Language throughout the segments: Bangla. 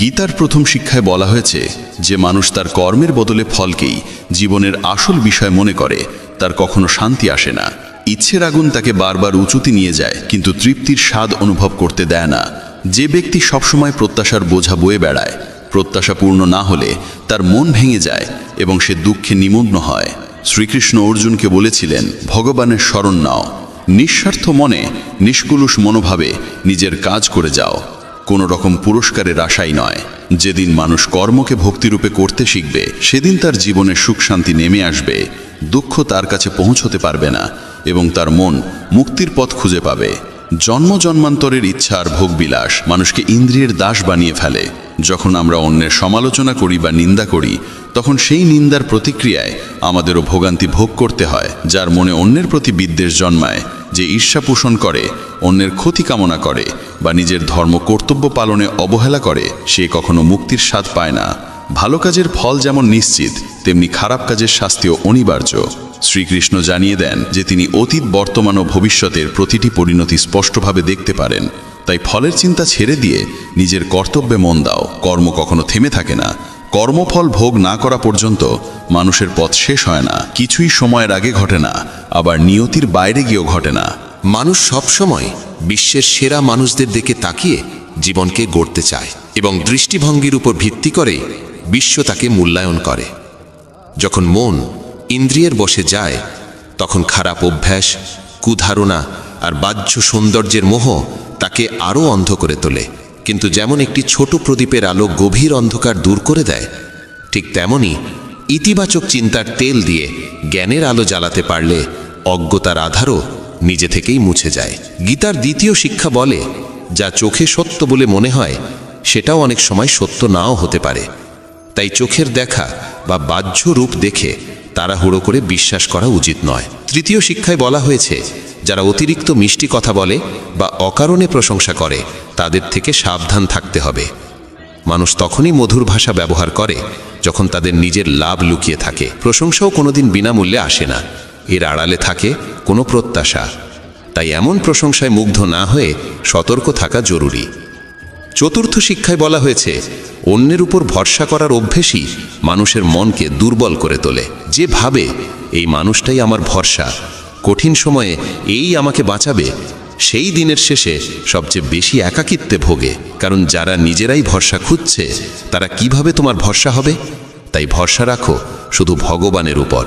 গীতার প্রথম শিক্ষায় বলা হয়েছে যে মানুষ তার কর্মের বদলে ফলকেই জীবনের আসল বিষয় মনে করে তার কখনো শান্তি আসে না। ইচ্ছের আগুন তাকে বারবার উঁচুতে নিয়ে যায়, কিন্তু তৃপ্তির স্বাদ অনুভব করতে দেয় না। যে ব্যক্তি সবসময় প্রত্যাশার বোঝা বয়ে বেড়ায়, প্রত্যাশা পূর্ণ না হলে তার মন ভেঙে যায় এবং সে দুঃখে নিমগ্ন হয়। শ্রীকৃষ্ণ অর্জুনকে বলেছিলেন, ভগবানের শরণ নাও, নিঃস্বার্থ মনে নিষ্কুলুষ মনোভাবে নিজের কাজ করে যাও, কোনো রকম পুরস্কারের আশাই নয়। যেদিন মানুষ কর্মকে ভক্তিরূপে করতে শিখবে, সেদিন তার জীবনে সুখ শান্তি নেমে আসবে, দুঃখ তার কাছে পৌঁছতে পারবে না এবং তার মন মুক্তির পথ খুঁজে পাবে। জন্ম জন্মান্তরের ইচ্ছা আর ভোগবিলাস মানুষকে ইন্দ্রিয়ের দাস বানিয়ে ফেলে। যখন আমরা অন্যের সমালোচনা করি বা নিন্দা করি, তখন সেই নিন্দার প্রতিক্রিয়ায় আমাদেরও ভোগান্তি ভোগ করতে হয়। যার মনে অন্যের প্রতি বিদ্বেষ জন্মায়, যে ঈর্ষা পোষণ করে, অন্যের ক্ষতি কামনা করে বা নিজের ধর্ম কর্তব্য পালনে অবহেলা করে, সে কখনো মুক্তির স্বাদ পায় না। ভালো কাজের ফল যেমন নিশ্চিত, তেমনি খারাপ কাজের শাস্তিও অনিবার্য। শ্রীকৃষ্ণ জানিয়ে দেন যে তিনি অতীত, বর্তমান ও ভবিষ্যতের প্রতিটি পরিণতি স্পষ্টভাবে দেখতে পারেন। তাই ফলের চিন্তা ছেড়ে দিয়ে নিজের কর্তব্যে মন দাও। কর্ম কখনো থেমে থাকে না। কর্মফল ভোগ না করা পর্যন্ত মানুষের পথ শেষ হয় না। কিছুই সময়ের আগে ঘটে না, আবার নিয়তির বাইরে গিয়েও ঘটে না। মানুষ সবসময় বিশ্বের সেরা মানুষদের দিকে তাকিয়ে জীবনকে গড়তে চায় এবং দৃষ্টিভঙ্গির উপর ভিত্তি করে বিশ্ব তাকে মূল্যায়ন করে। যখন মন ইন্দ্রিয়ের বশে যায়, তখন খারাপ অভ্যাস, কুধারণা আর বাহ্য সৌন্দর্যের মোহ তাকে আরও অন্ধ করে তোলে। কিন্তু যেমন একটি ছোট প্রদীপের আলো গভীর অন্ধকার দূর করে দেয়, ঠিক তেমনি ইতিবাচক চিন্তার তেল দিয়ে জ্ঞানের আলো জ্বালাতে পারলে অজ্ঞতার আধারও নিজে থেকেই মুছে যায়। গীতার দ্বিতীয় শিক্ষা বলে, যা চোখে সত্য বলে মনে হয়, সেটাও অনেক সময় সত্য নাও হতে পারে। তাই চোখের দেখা বা বাহ্য রূপ দেখে তাড়াহুড়ো করে বিশ্বাস করা উচিত নয়। তৃতীয় শিক্ষায় বলা হয়েছে, যারা অতিরিক্ত মিষ্টি কথা বলে বা অকারণে প্রশংসা করে, তাদের থেকে সাবধান থাকতে হবে। মানুষ তখনই মধুর ভাষা ব্যবহার করে যখন তাদের নিজের লাভ লুকিয়ে থাকে। প্রশংসাও কোনোদিন বিনামূল্যে আসে না, এর আড়ালে থাকে কোনো প্রত্যাশা। তাই এমন প্রশংসায় মুগ্ধ না হয়ে সতর্ক থাকা জরুরি। চতুর্থ শিক্ষায় বলা হয়েছে, অন্যের উপর ভরসা করার অভ্যেসই মানুষের মনকে দুর্বল করে তোলে। যে ভাবে এই মানুষটাই আমার ভরসা, কঠিন সময়ে এই আমাকে বাঁচাবে, সেই দিনের শেষে সবচেয়ে বেশি একাকিত্বে ভোগে। কারণ যারা নিজেরাই ভরসা খুঁজছে, তারা কিভাবে তোমার ভরসা হবে? তাই ভরসা রাখো শুধু ভগবানের উপর।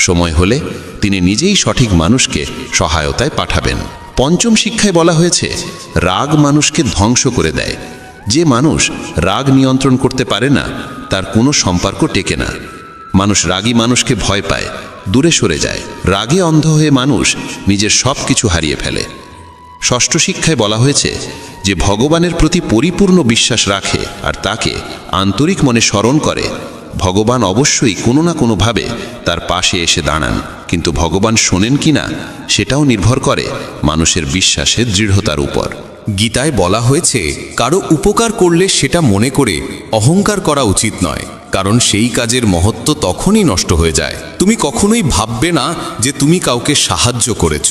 সময় হলে তিনি নিজেই সঠিক মানুষকে সহায়তায় পাঠাবেন। পঞ্চম শিক্ষায় বলা হয়েছে, রাগ মানুষকে ধ্বংস করে দেয়। যে মানুষ রাগ নিয়ন্ত্রণ করতে পারে না, তার কোনো সম্পর্ক টেকে না। মানুষ রাগী মানুষকে ভয় পায়, দূরে সরে যায়। রাগে অন্ধ হয়ে মানুষ নিজের সব কিছু হারিয়ে ফেলে। ষষ্ঠ শিক্ষায় বলা হয়েছে যে ভগবানের প্রতি পরিপূর্ণ বিশ্বাস রাখে আর তাকে আন্তরিক মনে স্মরণ করে, ভগবান অবশ্যই কোনো না কোনোভাবে তার পাশে এসে দাঁড়ান। কিন্তু ভগবান শোনেন কিনা, সেটাও নির্ভর করে মানুষের বিশ্বাসের দৃঢ়তার উপর। গীতায় বলা হয়েছে, কারো উপকার করলে সেটা মনে করে অহংকার করা উচিত নয়, কারণ সেই কাজের মহত্ব তখনই নষ্ট হয়ে যায়। তুমি কখনোই ভাববে না যে তুমি কাউকে সাহায্য করেছ।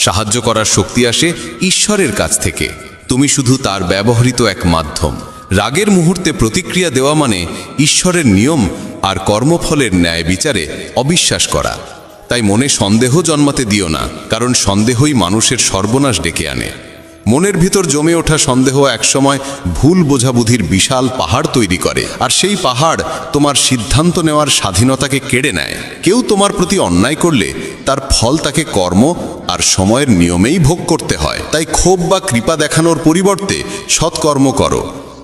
সাহায্য করার শক্তি আসে ঈশ্বরের কাছ থেকে। তুমি শুধু তার ব্যবহৃত এক মাধ্যম। রাগের মুহূর্তে প্রতিক্রিয়া দেওয়া মানে ঈশ্বরের নিয়ম আর কর্মফলের ন্যায় বিচারে অবিশ্বাস করা। তাই মনে সন্দেহ জন্মাতে দিও না, কারণ সন্দেহই মানুষের সর্বনাশ ডেকে আনে। মনের ভিতর জমে ওঠা সন্দেহ একসময় ভুল বোঝাবুঝির বিশাল পাহাড় তৈরি করে, আর সেই পাহাড় তোমার সিদ্ধান্ত নেওয়ার স্বাধীনতাকে কেড়ে নেয়। কেউ তোমার প্রতি অন্যায় করলে তার ফল তাকে কর্ম আর সময়ের নিয়মেই ভোগ করতে হয়। তাই ক্ষোভ বা কৃপা দেখানোর পরিবর্তে সৎকর্ম করো।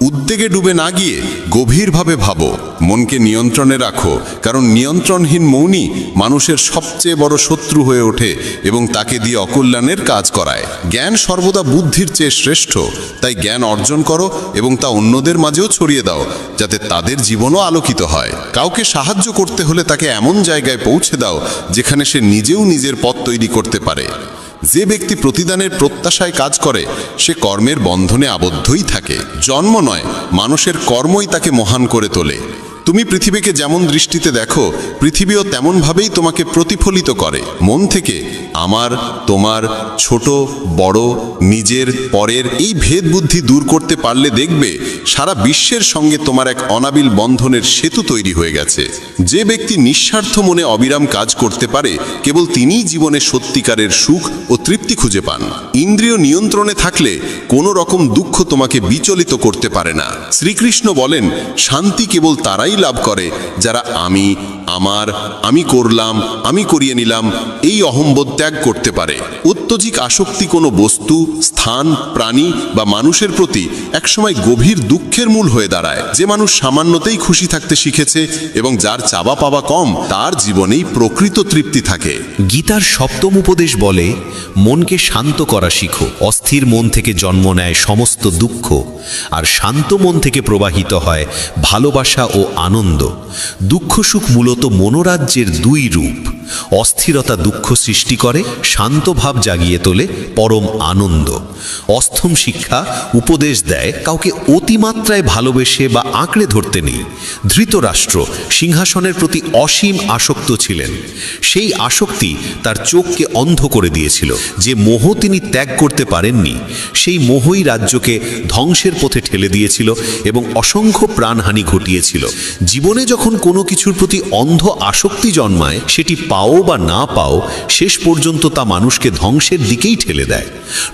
উদ্বেগে ডুবে না গিয়ে গভীরভাবে ভাবো, মনকে নিয়ন্ত্রণে রাখো, কারণ নিয়ন্ত্রণহীন মৌনই মানুষের সবচেয়ে বড় শত্রু হয়ে ওঠে এবং তাকে দিয়ে অকল্যাণের কাজ করায়। জ্ঞান সর্বদা বুদ্ধির চেয়ে শ্রেষ্ঠ, তাই জ্ঞান অর্জন করো এবং তা অন্যদের মাঝেও ছড়িয়ে দাও, যাতে তাদের জীবনও আলোকিত হয়। কাউকে সাহায্য করতে হলে তাকে এমন জায়গায় পৌঁছে দাও যেখানে সে নিজেও নিজের পথ তৈরি করতে পারে। যে ব্যক্তি প্রতিদানের প্রত্যাশায় কাজ করে, সে কর্মের বন্ধনে আবদ্ধই থাকে। জন্ম নয়, মানুষের কর্মই তাকে মহান করে তোলে। তুমি পৃথিবীকে যেমন দৃষ্টিতে দেখো, পৃথিবীও তেমনভাবেই তোমাকে প্রতিফলিত করে। মন থেকে আমার, তোমার, ছোট, বড়, নিজের, পরের এই ভেদ বুদ্ধি দূর করতে পারলে দেখবে সারা বিশ্বের সঙ্গে তোমার এক অনাবিল বন্ধনের সেতু তৈরি হয়ে গেছে। যে ব্যক্তি নিঃস্বার্থ মনে অবিরাম কাজ করতে পারে, কেবল তিনিই জীবনে সত্যিকারের সুখ ও তৃপ্তি খুঁজে পান। ইন্দ্রিয় নিয়ন্ত্রণে থাকলে কোনো রকম দুঃখ তোমাকে বিচলিত করতে পারে না। শ্রীকৃষ্ণ বলেন, শান্তি কেবল তারাই লাভ করে যারা আমি, আমার, আমি করলাম, আমি করিয়ে নিলাম এই অহংবোধ ত্যাগ করতে পারে। অত্যধিক আসক্তি কোনো বস্তু, স্থান, প্রাণী বা মানুষের প্রতি একসময় গভীর দুঃখের মূল হয়ে দাঁড়ায়। যে মানুষ সামান্যতেই খুশি থাকতে শিখেছে এবং যার চাওয়া পাওয়া কম, তার জীবনেই প্রকৃত তৃপ্তি থাকে। গীতার সপ্তম উপদেশ বলে, মনকে শান্ত করা শিখো। অস্থির মন থেকে জন্ম নেয় সমস্ত দুঃখ, আর শান্ত মন থেকে প্রবাহিত হয় ভালোবাসা ও আনন্দ। দুঃখ সুখ মূলত মনোরাজ্যের দুই রূপ। অস্থিরতা দুঃখ সৃষ্টি করে, শান্ত ভাব জাগিয়ে তোলে পরম আনন্দ। অস্থম শিক্ষা উপদেশ দেয়, কাউকে অতিমাত্রায় ভালোবেসে বা আঁকড়ে ধরতে নেই। ধৃতরাষ্ট্র সিংহাসনের প্রতি অসীম আসক্ত ছিলেন। সেই আসক্তি তার চোখকে অন্ধ করে দিয়েছিল। যে মোহ তিনি ত্যাগ করতে পারেননি, সেই মোহই রাজ্যকে ধ্বংসের পথে ঠেলে দিয়েছিল এবং অসংখ্য প্রাণহানি ঘটিয়েছিল। জীবনে যখন কোনো কিছুর প্রতি অন্ধ আসক্তি জন্মায়, সেটি পাও বা না পাও, শেষ পর্যন্ত তা মানুষকে ধ্বংসের দিকেই ঠেলে দেয়।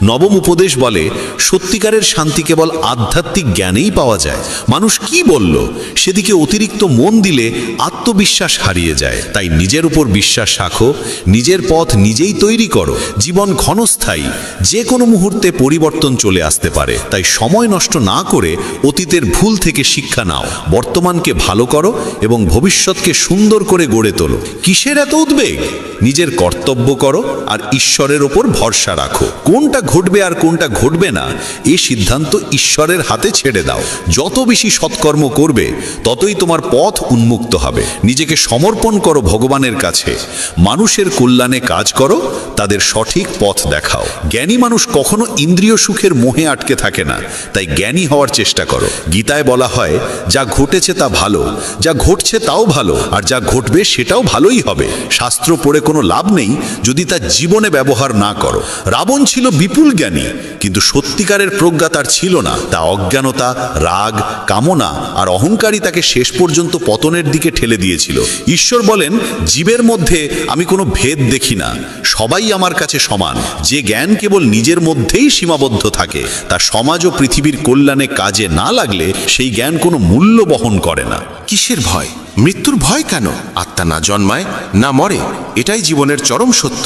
নবম উপদেশ বলে, সত্যিকারের শান্তি কেবল আধ্যাত্মিক জ্ঞানেই পাওয়া যায়। মানুষ কি বলল, সেদিকে অতিরিক্ত মন দিলে আত্মবিশ্বাস হারিয়ে যায়। তাই নিজের উপর বিশ্বাস রাখো, নিজের পথ নিজেই তৈরি করো। জীবন ক্ষণস্থায়ী, যে কোনো মুহূর্তে পরিবর্তন চলে আসতে পারে। তাই সময় নষ্ট না করে অতীতের ভুল থেকে শিক্ষা নাও, বর্তমানকে ভালো করো এবং ভবিষ্যৎকে সুন্দর করে গড়ে তোলো। কিসের এত উদ্বেগ? নিজের কর্তব্য করো আর ঈশ্বরের ওপর ভরসা রাখো। কোনটা ঘটবে আর কোনটা ঘটবে না, এই সিদ্ধান্ত ঈশ্বরের হাতে ছেড়ে দাও। যত বেশি সৎকর্ম করবে, ততই তোমার পথ উন্মুক্ত হবে। নিজেকে সমর্পণ করো ভগবানের কাছে। মানুষের কল্যাণে কাজ করো, তাদের সঠিক পথ দেখাও। জ্ঞানী মানুষ কখনো ইন্দ্রিয় সুখের মোহে আটকে থাকে না। তাই জ্ঞানী হওয়ার চেষ্টা করো। গীতায় বলা হয়, যা ঘটেছে তা ভালো, যা ঘটছে তাও ভালো, আর যা ঘটবে সেটাও ভালোই হবে। শাস্ত্র পড়ে কোনো লাভ নেই যদি তা জীবনে ব্যবহার না করো। রাবণ ছিল বিপুল জ্ঞানী, কিন্তু সত্যিকারের প্রজ্ঞা তার ছিল না। তা অজ্ঞানতা, রাগ, কামনা আর অহংকারই তাকে শেষ পর্যন্ত পতনের দিকে ঠেলে দিয়েছিল। ঈশ্বর বলেন, জীবের মধ্যে আমি কোনো ভেদ দেখি না, সবাই আমার কাছে সমান। যে জ্ঞান কেবল নিজের মধ্যেই সীমাবদ্ধ থাকে, তা সমাজ ও পৃথিবীর কল্যাণে কাজে না লাগলে সেই জ্ঞান কোনো মূল্য বহন করে না। কিসের ভয়? মৃত্যুর ভয় কেন? আত্মা না জন্মায় না মরে, এটাই জীবনের চরম সত্য।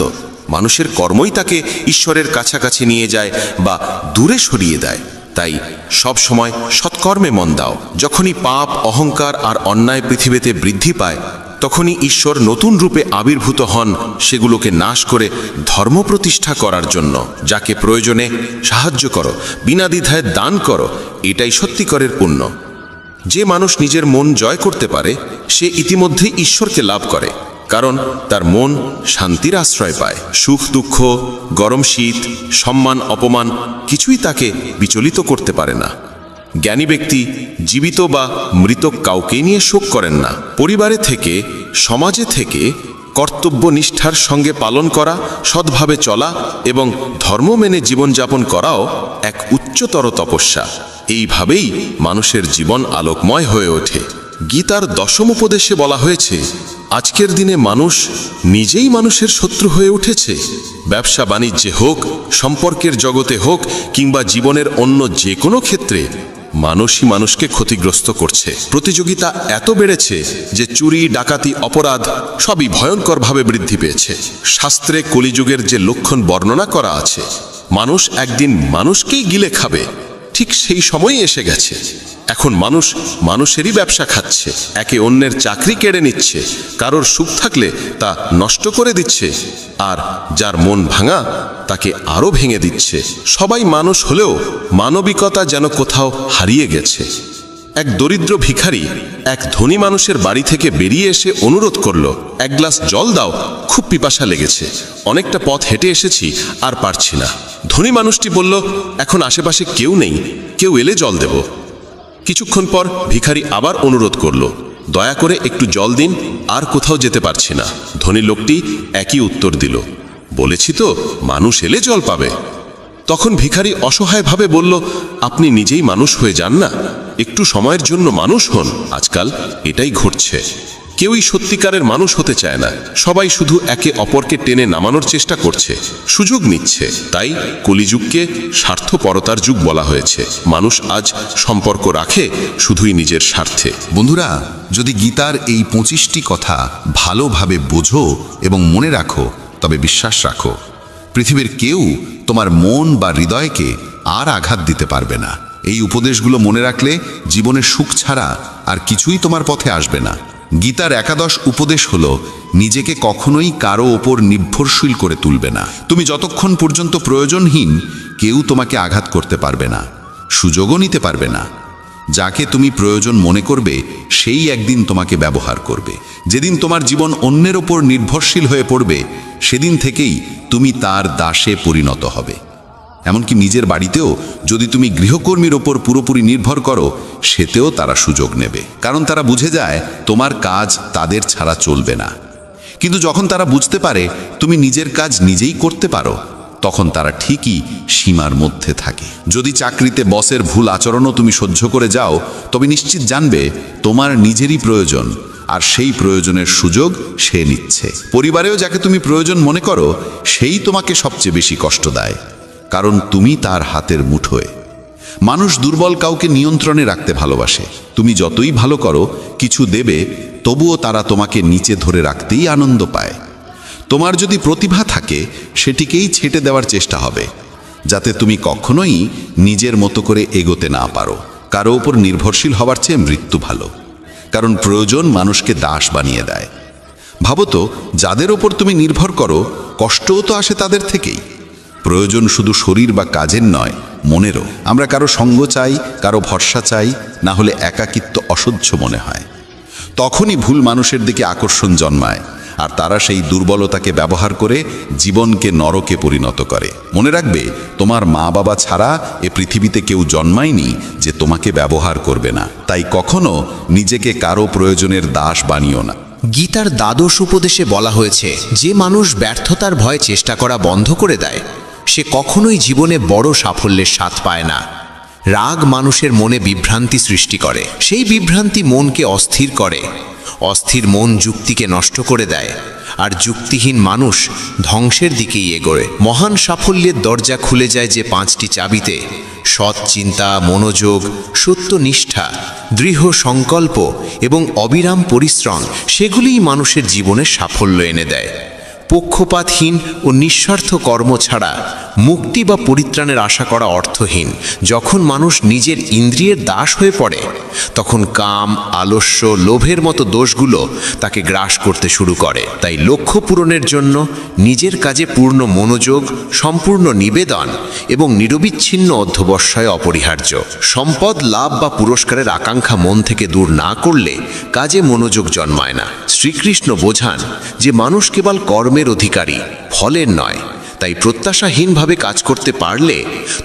মানুষের কর্মই তাকে ঈশ্বরের কাছাকাছি নিয়ে যায় বা দূরে সরিয়ে দেয়। তাই সব সময় সৎকর্মে মন দাও। যখনই পাপ, অহংকার আর অন্যায় পৃথিবীতে বৃদ্ধি পায়, তখনই ঈশ্বর নতুন রূপে আবির্ভূত হন সেগুলোকে নাশ করে ধর্ম প্রতিষ্ঠা করার জন্য। যাকে প্রয়োজনে সাহায্য করো, বিনা দ্বিধায় দান করো, এটাই সত্যিকারের পুণ্য। যে মানুষ নিজের মন জয় করতে পারে, সে ইতিমধ্যেই ঈশ্বরকে লাভ করে, কারণ তার মন শান্তির আশ্রয় পায়। সুখ দুঃখ, গরম শীত, সম্মান অপমান কিছুই তাকে বিচলিত করতে পারে না। জ্ঞানী ব্যক্তি জীবিত বা মৃত কাউকেই নিয়ে শোক করেন না। পরিবারে থেকে, সমাজে থেকে কর্তব্য নিষ্ঠার সঙ্গে পালন করা, সৎভাবে চলা এবং ধর্ম মেনে জীবনযাপন করাও এক উচ্চতর তপস্যা। এইভাবেই মানুষের জীবন আলোকময় হয়ে ওঠে। গীতার দশম উপদেশে বলা হয়েছে, আজকের দিনে মানুষ নিজেই মানুষের শত্রু হয়ে উঠেছে। ব্যবসা বাণিজ্যে হোক, সম্পর্কের জগতে হোক কিংবা জীবনের অন্য যে কোনো ক্ষেত্রে মানুষই মানুষকে ক্ষতিগ্রস্ত করছে। প্রতিযোগিতা এত বেড়েছে যে চুরি, ডাকাতি, অপরাধ সবই ভয়ঙ্করভাবে বৃদ্ধি পেয়েছে। শাস্ত্রে কলিযুগের যে লক্ষণ বর্ণনা করা আছে, মানুষ একদিন মানুষকেই গিলে খাবে, ঠিক সেই সময়ই এসে গেছে। এখন মানুষ মানুষেরই ব্যবসা খাচ্ছে, একে অন্যের চাকরি কেড়ে নিচ্ছে, কারোর সুখ থাকলে তা নষ্ট করে দিচ্ছে, আর যার মন ভাঙা তাকে আরও ভেঙে দিচ্ছে। সবাই মানুষ হলেও মানবিকতা যেন কোথাও হারিয়ে গেছে। এক দরিদ্র ভিখারি এক ধনী মানুষের বাড়ি থেকে বেরিয়ে এসে অনুরোধ করল, এক গ্লাস জল দাও, খুব পিপাসা লেগেছে, অনেকটা পথ হেঁটে এসেছি, আর পারছি না। ধনী মানুষটি বলল, এখন আশেপাশে কেউ নেই, কেউ এলে জল দেব। কিছুক্ষণ পর ভিখারি আবার অনুরোধ করল, দয়া করে একটু জল দিন, আর কোথাও যেতে পারছি না। ধনী লোকটি একই উত্তর দিল, বলেছি তো মানুষ এলে জল পাবে। তখন ভিখারি অসহায়ভাবে বলল, আপনি নিজেই মানুষ হয়ে যান না, একটু সময়ের জন্য মানুষ হন। আজকাল এটাই ঘটছে, কেউই সত্যিকারের মানুষ হতে চায় না, সবাই শুধু একে অপরকে টেনে নামানোর চেষ্টা করছে, সুযোগ নিচ্ছে। তাই কলিযুগকে স্বার্থপরতার যুগ বলা হয়েছে। মানুষ আজ সম্পর্ক রাখে শুধুই নিজের স্বার্থে। বন্ধুরা, যদি গীতার এই 25টি কথা ভালোভাবে বোঝো এবং মনে রাখো, তবে বিশ্বাস রাখো, পৃথিবীর কেউ তোমার মন বা হৃদয়কে আর আঘাত দিতে পারবে না। এই উপদেশগুলো মনে রাখলে জীবনের সুখ ছাড়া আর কিছুই তোমার পথে আসবে না। গীতার 11 উপদেশ হলো, নিজেকে কখনোই কারো ওপর নির্ভরশীল করে তুলবে না। তুমি যতক্ষণ পর্যন্ত প্রয়োজনহীন, কেউ তোমাকে আঘাত করতে পারবে না, সুযোগও নিতে পারবে না। যাকে তুমি প্রয়োজন মনে করবে, সেই একদিন তোমাকে ব্যবহার করবে। যেদিন তোমার জীবন অন্যের ওপর নির্ভরশীল হয়ে পড়বে, সেদিন থেকেই তুমি তার দাসে পরিণত হবে। এমনকি নিজের বাড়িতেও যদি তুমি গৃহকর্মীর ওপর পুরোপুরি নির্ভর করো, সেতেও তারা সুযোগ নেবে, কারণ তারা বুঝে যায় তোমার কাজ তাদের ছাড়া চলবে না। কিন্তু যখন তারা বুঝতে পারে তুমি নিজের কাজ নিজেই করতে পারো, তখন তারা ঠিকই সীমার মধ্যে থাকে। যদি চাকরিতে বসের ভুল আচরণও তুমি সহ্য করে যাও, তবে নিশ্চিত জানবে তোমার নিজেরই প্রয়োজন, আর সেই প্রয়োজনের সুযোগ সে নিচ্ছে। পরিবারেও যাকে তুমি প্রয়োজন মনে করো, সেই তোমাকে সবচেয়ে বেশি কষ্ট দেয়, কারণ তুমি তার হাতের মুঠোয়। মানুষ দুর্বল কাউকে নিয়ন্ত্রণে রাখতে ভালোবাসে। তুমি যতই ভালো করো, কিছু দেবে, তবুও তারা তোমাকে নিচে ধরে রাখতেই আনন্দ পায়। তোমার যদি প্রতিভা থাকে, সেটিকেই ছেটে দেওয়ার চেষ্টা হবে, যাতে তুমি কখনোই নিজের মতো করে এগোতে না পারো। কারো ওপর নির্ভরশীল হওয়ার চেয়ে মৃত্যু ভালো, কারণ প্রয়োজন মানুষকে দাস বানিয়ে দেয়। ভাবো তো, যাদের ওপর তুমি নির্ভর করো, কষ্টও তো আসে তাদের থেকেই। প্রয়োজন শুধু শরীর বা কাজের নয়, মনেরও। আমরা কারো সঙ্গ চাই, কারো ভরসা চাই, না হলে একাকিত্ব অসহ্য মনে হয়। তখনই ভুল মানুষের দিকে আকর্ষণ জন্মায়, আর তারা সেই দুর্বলতাকে ব্যবহার করে জীবনকে নরকে পরিণত করে। মনে রাখবে, তোমার মা বাবা ছাড়া এ পৃথিবীতে কেউ জন্মায়নি যে তোমাকে ব্যবহার করবে না। তাই কখনো নিজেকে কারো প্রয়োজনের দাস বানিও না। গীতার 12 উপদেশে বলা হয়েছে, যে মানুষ ব্যর্থতার ভয়ে চেষ্টা করা বন্ধ করে দেয়, সে কখনোই জীবনে বড় সাফল্যের স্বাদ পায় না। রাগ মানুষের মনে বিভ্রান্তি সৃষ্টি করে, সেই বিভ্রান্তি মনকে অস্থির করে। অস্থির মন যুক্তিকে নষ্ট করে দেয়, আর যুক্তিহীন মানুষ ধ্বংসের দিকেই এগোয়। মহান সাফল্যের দরজা খুলে যায় যে 5টি চাবিতে: সৎ চিন্তা, মনোযোগ, সত্যনিষ্ঠা, দৃঢ় সংকল্প এবং অবিরাম পরিশ্রম। সেগুলিই মানুষের জীবনে সাফল্য এনে দেয়। পক্ষপাতহীন ও নিঃস্বার্থ কর্ম ছাড়া মুক্তি বা পরিত্রাণের আশা করা অর্থহীন। যখন মানুষ নিজের ইন্দ্রিয়ের দাস হয়ে পড়ে, তখন কাম, আলস্য, লোভের মতো দোষগুলো তাকে গ্রাস করতে শুরু করে। তাই লক্ষ্য পূরণের জন্য নিজের কাজে পূর্ণ মনোযোগ, সম্পূর্ণ নিবেদন এবং নিরবিচ্ছিন্ন অধ্যবসায় অপরিহার্য। সম্পদ, লাভ বা পুরস্কারের আকাঙ্ক্ষা মন থেকে দূর না করলে কাজে মনোযোগ জন্মায় না। শ্রীকৃষ্ণ বোঝান যে মানুষ কেবল কর্মের অধিকারী, ফলের নয়। তাই প্রত্যাশাহীনভাবে কাজ করতে পারলে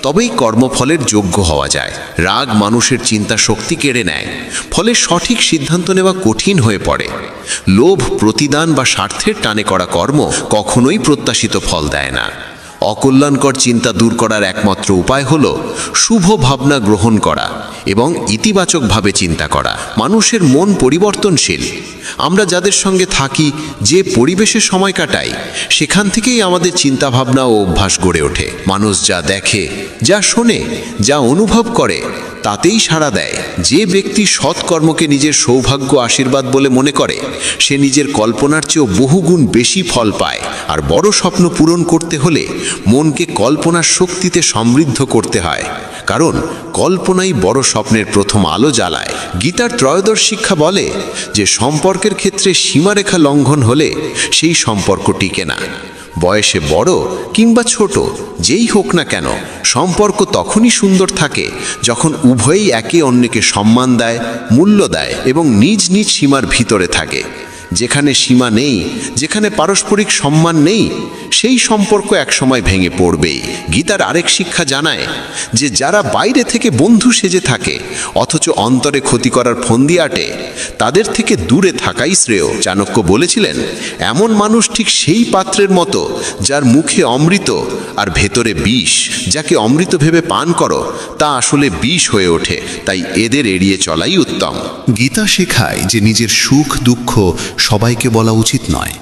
তবেই কর্মফলের যোগ্য হওয়া যায়। রাগ মানুষের চিন্তা শক্তি কেড়ে নেয়, ফলে সঠিক সিদ্ধান্ত নেওয়া কঠিন হয়ে পড়ে। লোভ, প্রতিদান বা স্বার্থের টানে করা কর্ম কখনোই প্রত্যাশিত ফল দেয় না। অকল্যাণকর চিন্তা দূর করার একমাত্র উপায় হল শুভ ভাবনা গ্রহণ করা এবং ইতিবাচকভাবে চিন্তা করা। মানুষের মন পরিবর্তনশীল। আমরা যাদের সঙ্গে থাকি, যে পরিবেশে সময় কাটাই, সেখান থেকেই আমাদের চিন্তাভাবনা ও অভ্যাস গড়ে ওঠে। মানুষ যা দেখে, যা শোনে, যা অনুভব করে, তাতেই সাড়া দেয়। যে ব্যক্তি সৎকর্মকে নিজের সৌভাগ্য, আশীর্বাদ বলে মনে করে, সে নিজের কল্পনার চেয়েও বহুগুণ বেশি ফল পায়। আর বড় স্বপ্ন পূরণ করতে হলে মনকে কল্পনার শক্তিতে সমৃদ্ধ করতে হয়, কারণ কল্পনাই বড় স্বপ্নের প্রথম আলো জ্বালায়। গীতার 13 শিক্ষা বলে যে সম্পর্কের ক্ষেত্রে সীমারেখা লঙ্ঘন হলে সেই সম্পর্ক টিকে না। বয়সে বড় কিংবা ছোট, যেই হোক না কেন, সম্পর্ক তখনই সুন্দর থাকে যখন উভয়েই একে অন্যকে সম্মান দেয়, মূল্য দেয় এবং নিজ নিজ সীমার ভিতরে থাকে। যেখানে সীমা নেই, যেখানে পারস্পরিক সম্মান নেই, সেই সম্পর্ক একসময় ভেঙে পড়বেই। গীতার আরেক শিক্ষা জানায় যে যারা বাইরে থেকে বন্ধু সেজে থাকে অথচ অন্তরে ক্ষতি করার ফন্দি আটে, তাদের থেকে দূরে থাকাই শ্রেয়। চাণক্য বলেছিলেন, এমন মানুষ ঠিক সেই পাত্রের মতো যার মুখে অমৃত আর ভেতরে বিষ। যাকে অমৃত ভেবে পান করো তা আসলে বিষ হয়ে ওঠে, তাই এদের এড়িয়ে চলাই উত্তম। গীতা শেখায় যে নিজের সুখ দুঃখ সবাইকে বলা উচিত নয়,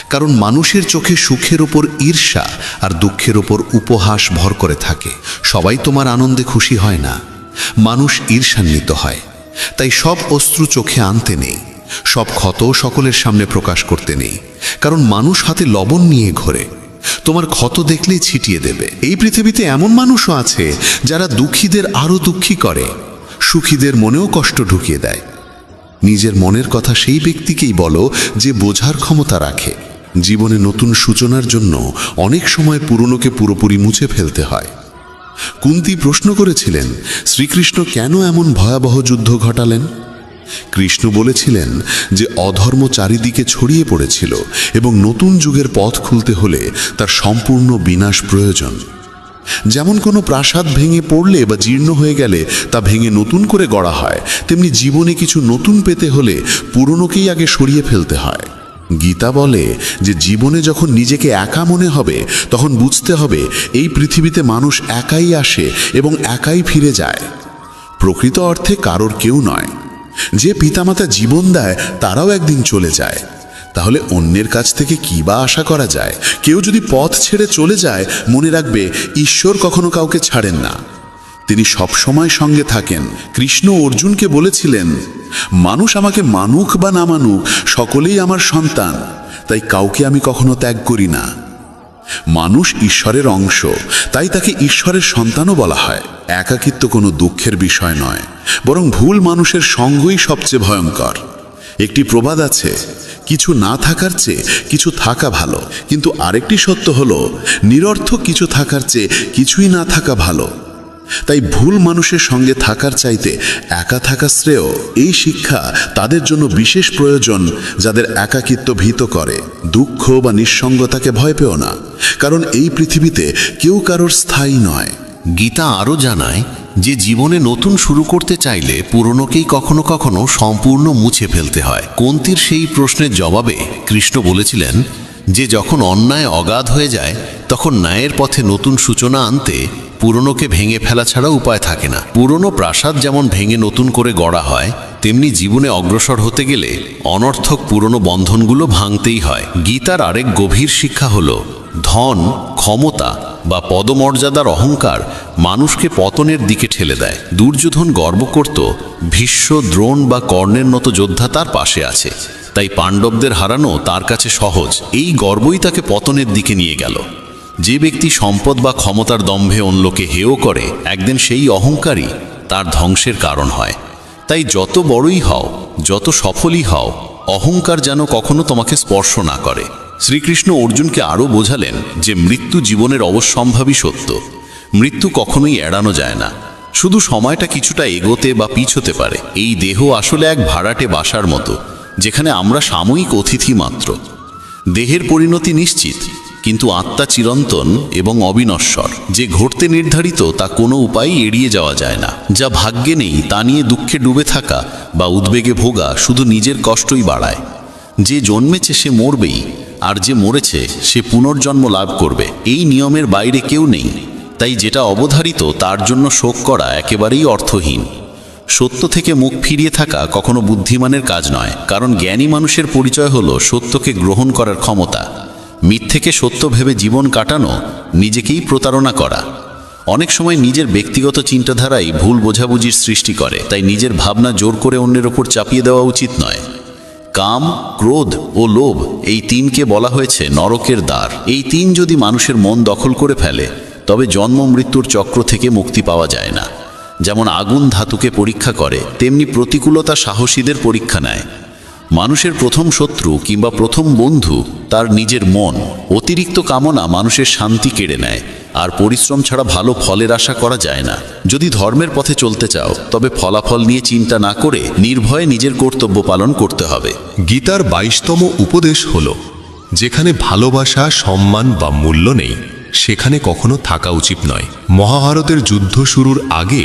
কারণ মানুষের চোখে সুখের ওপর ঈর্ষা আর দুঃখের ওপর উপহাস ভর করে থাকে। সবাই তোমার আনন্দে খুশি হয় না, মানুষ ঈর্ষান্বিত হয়। তাই সব অশ্রু চোখে আনতে নেই, সব ক্ষত সকলের সামনে প্রকাশ করতে নেই, কারণ মানুষ হাতে লবণ নিয়ে ঘোরে, তোমার ক্ষত দেখলেই ছিটিয়ে দেবে। এই পৃথিবীতে এমন মানুষও আছে যারা দুঃখীদের আরও দুঃখী করে, সুখীদের মনেও কষ্ট ঢুকিয়ে দেয়। নিজের মনের কথা সেই ব্যক্তিকেই বলো যে বোঝার ক্ষমতা রাখে। জীবনে নতুন সূচনার জন্য অনেক সময় পুরনোকে পুরোপুরি মুছে ফেলতে হয়। কুন্তী প্রশ্ন করেছিলেন, শ্রীকৃষ্ণ কেন এমন ভয়াবহ যুদ্ধ ঘটালেন? কৃষ্ণ বলেছিলেন যে অধর্ম চারিদিকে ছড়িয়ে পড়েছিল এবং নতুন যুগের পথ খুলতে হলে তার সম্পূর্ণ বিনাশ প্রয়োজন। যেমন কোনো প্রাসাদ ভেঙে পড়লে বা জীর্ণ হয়ে গেলে তা ভেঙে নতুন করে গড়া হয়, তেমনি জীবনে কিছু নতুন পেতে হলে পুরনোকেই আগে সরিয়ে ফেলতে হয়। গীতা বলে যে জীবনে যখন নিজেকে একা মনে হবে তখন বুঝতে হবে এই পৃথিবীতে মানুষ একাই আসে এবং একাই ফিরে যায়। প্রকৃত অর্থে কারোর কেউ নয়। যে পিতামাতা জীবন দেয় তারাও একদিন চলে যায়, তাহলে অন্যের কাছ থেকে কী বা আশা করা যায়? কেউ যদি পথ ছেড়ে চলে যায়, মনে রাখবে ঈশ্বর কখনো কাউকে ছাড়েন না, তিনি সবসময় সঙ্গে থাকেন। কৃষ্ণ অর্জুনকে বলেছিলেন, মানুষ আমাকে মানুক বা না মানুক সকলেই আমার সন্তান, তাই কাউকে আমি কখনো ত্যাগ করি না। মানুষ ঈশ্বরের অংশ, তাই তাকে ঈশ্বরের সন্তানও বলা হয়। একাকিত্ব কোনো দুঃখের বিষয় নয়, বরং ভুল মানুষের সঙ্গই সবচেয়ে ভয়ঙ্কর। একটি প্রবাদ আছে, কিছু না থাকার চেয়ে কিছু থাকা ভালো, কিন্তু আরেকটি সত্য হলো নিরর্থক কিছু থাকার চেয়ে কিছুই না থাকা ভালো। তাই ভুল মানুষের সঙ্গে থাকার চাইতে একা থাকা শ্রেয়। এই শিক্ষা তাদের জন্য বিশেষ প্রয়োজন যাদের একাকিত্ব ভীত করে। দুঃখ বা নিঃসঙ্গতাকে ভয় পেও না, কারণ এই পৃথিবীতে কেউ কারোর স্থায়ী নয়। গীতা আরও জানায় যে জীবনে নতুন শুরু করতে চাইলে পুরনোকেই কখনো কখনো সম্পূর্ণ মুছে ফেলতে হয়। কুন্তীর সেই প্রশ্নের জবাবে কৃষ্ণ বলেছিলেন যে যখন অন্যায় অগাধ হয়ে যায় তখন ন্যায়ের পথে নতুন সূচনা আনতে পুরনোকে ভেঙে ফেলা ছাড়া উপায় থাকে না। পুরনো প্রাসাদ যেমন ভেঙে নতুন করে গড়া হয়, তেমনি জীবনে অগ্রসর হতে গেলে অনর্থক পুরনো বন্ধনগুলো ভাঙতেই হয়। গীতার আরেক গভীর শিক্ষা হলো ধন, ক্ষমতা বা পদমর্যাদার অহংকার মানুষকে পতনের দিকে ঠেলে দেয়। দুর্যোধন গর্ব করত ভীষ্ম, দ্রোণ বা কর্ণের মতো যোদ্ধা তার পাশে আছে, তাই পাণ্ডবদের হারানো তার কাছে সহজ। এই গর্বই তাকে পতনের দিকে নিয়ে গেল। যে ব্যক্তি সম্পদ বা ক্ষমতার দম্ভে অন্যকে হেয় করে, একদিন সেই অহংকারই তার ধ্বংসের কারণ হয়। তাই যত বড়ই হও, যত সফলই হও, অহংকার যেন কখনো তোমাকে স্পর্শ না করে। শ্রীকৃষ্ণ অর্জুনকে আরও বোঝালেন যে মৃত্যু জীবনের অবশ্যম্ভাবী সত্য। মৃত্যু কখনোই এড়ানো যায় না, শুধু সময়টা কিছুটা এগোতে বা পিছোতে পারে। এই দেহ আসলে এক ভাড়াটে বাসার মতো, যেখানে আমরা সাময়িক অতিথি মাত্র। দেহের পরিণতি নিশ্চিত, কিন্তু আত্মা চিরন্তন এবং অবিনশ্বর। যে ঘটতে নির্ধারিত তা কোনো উপায় এড়িয়ে যাওয়া যায় না। যা ভাগ্যে নেই তা নিয়ে দুঃখে ডুবে থাকা বা উদ্বেগে ভোগা শুধু নিজের কষ্টই বাড়ায়। যে জন্মেছে সে মরবেই, আর যে মরেছে সে পুনর্জন্ম লাভ করবে। এই নিয়মের বাইরে কেউ নেই, তাই যেটা অবধারিত তার জন্য শোক করা একেবারেই অর্থহীন। সত্য থেকে মুখ ফিরিয়ে থাকা কখনো বুদ্ধিমানের কাজ নয়, কারণ জ্ঞানী মানুষের পরিচয় হলো সত্যকে গ্রহণ করার ক্ষমতা। মিথ্যেকে সত্য ভেবে জীবন কাটানো নিজেকেই প্রতারণা করা। অনেক সময় নিজের ব্যক্তিগত চিন্তাধারাই ভুল বোঝাবুঝির সৃষ্টি করে, তাই নিজের ভাবনা জোর করে অন্যের ওপর চাপিয়ে দেওয়া উচিত নয়। কাম, ক্রোধ ও লোভ, এই তিনকে বলা হয়েছে নরকের দ্বার। এই তিন যদি মানুষের মন দখল করে ফেলে, তবে জন্ম মৃত্যুর চক্র থেকে মুক্তি পাওয়া যায় না। যেমন আগুন ধাতুকে পরীক্ষা করে, তেমনি প্রতিকূলতা সাহসীদের পরীক্ষা নেয়। মানুষের প্রথম শত্রু কিংবা প্রথম বন্ধু তার নিজের মন। অতিরিক্ত কামনা মানুষের শান্তি কেড়ে নেয়, আর পরিশ্রম ছাড়া ভালো ফলের আশা করা যায় না। যদি ধর্মের পথে চলতে চাও তবে ফলাফল নিয়ে চিন্তা না করে নির্ভয়ে নিজের কর্তব্য পালন করতে হবে। গীতার 22তম উপদেশ হল, যেখানে ভালোবাসা, সম্মান বা মূল্য নেই সেখানে কখনো থাকা উচিত নয়। মহাভারতের যুদ্ধ শুরুর আগে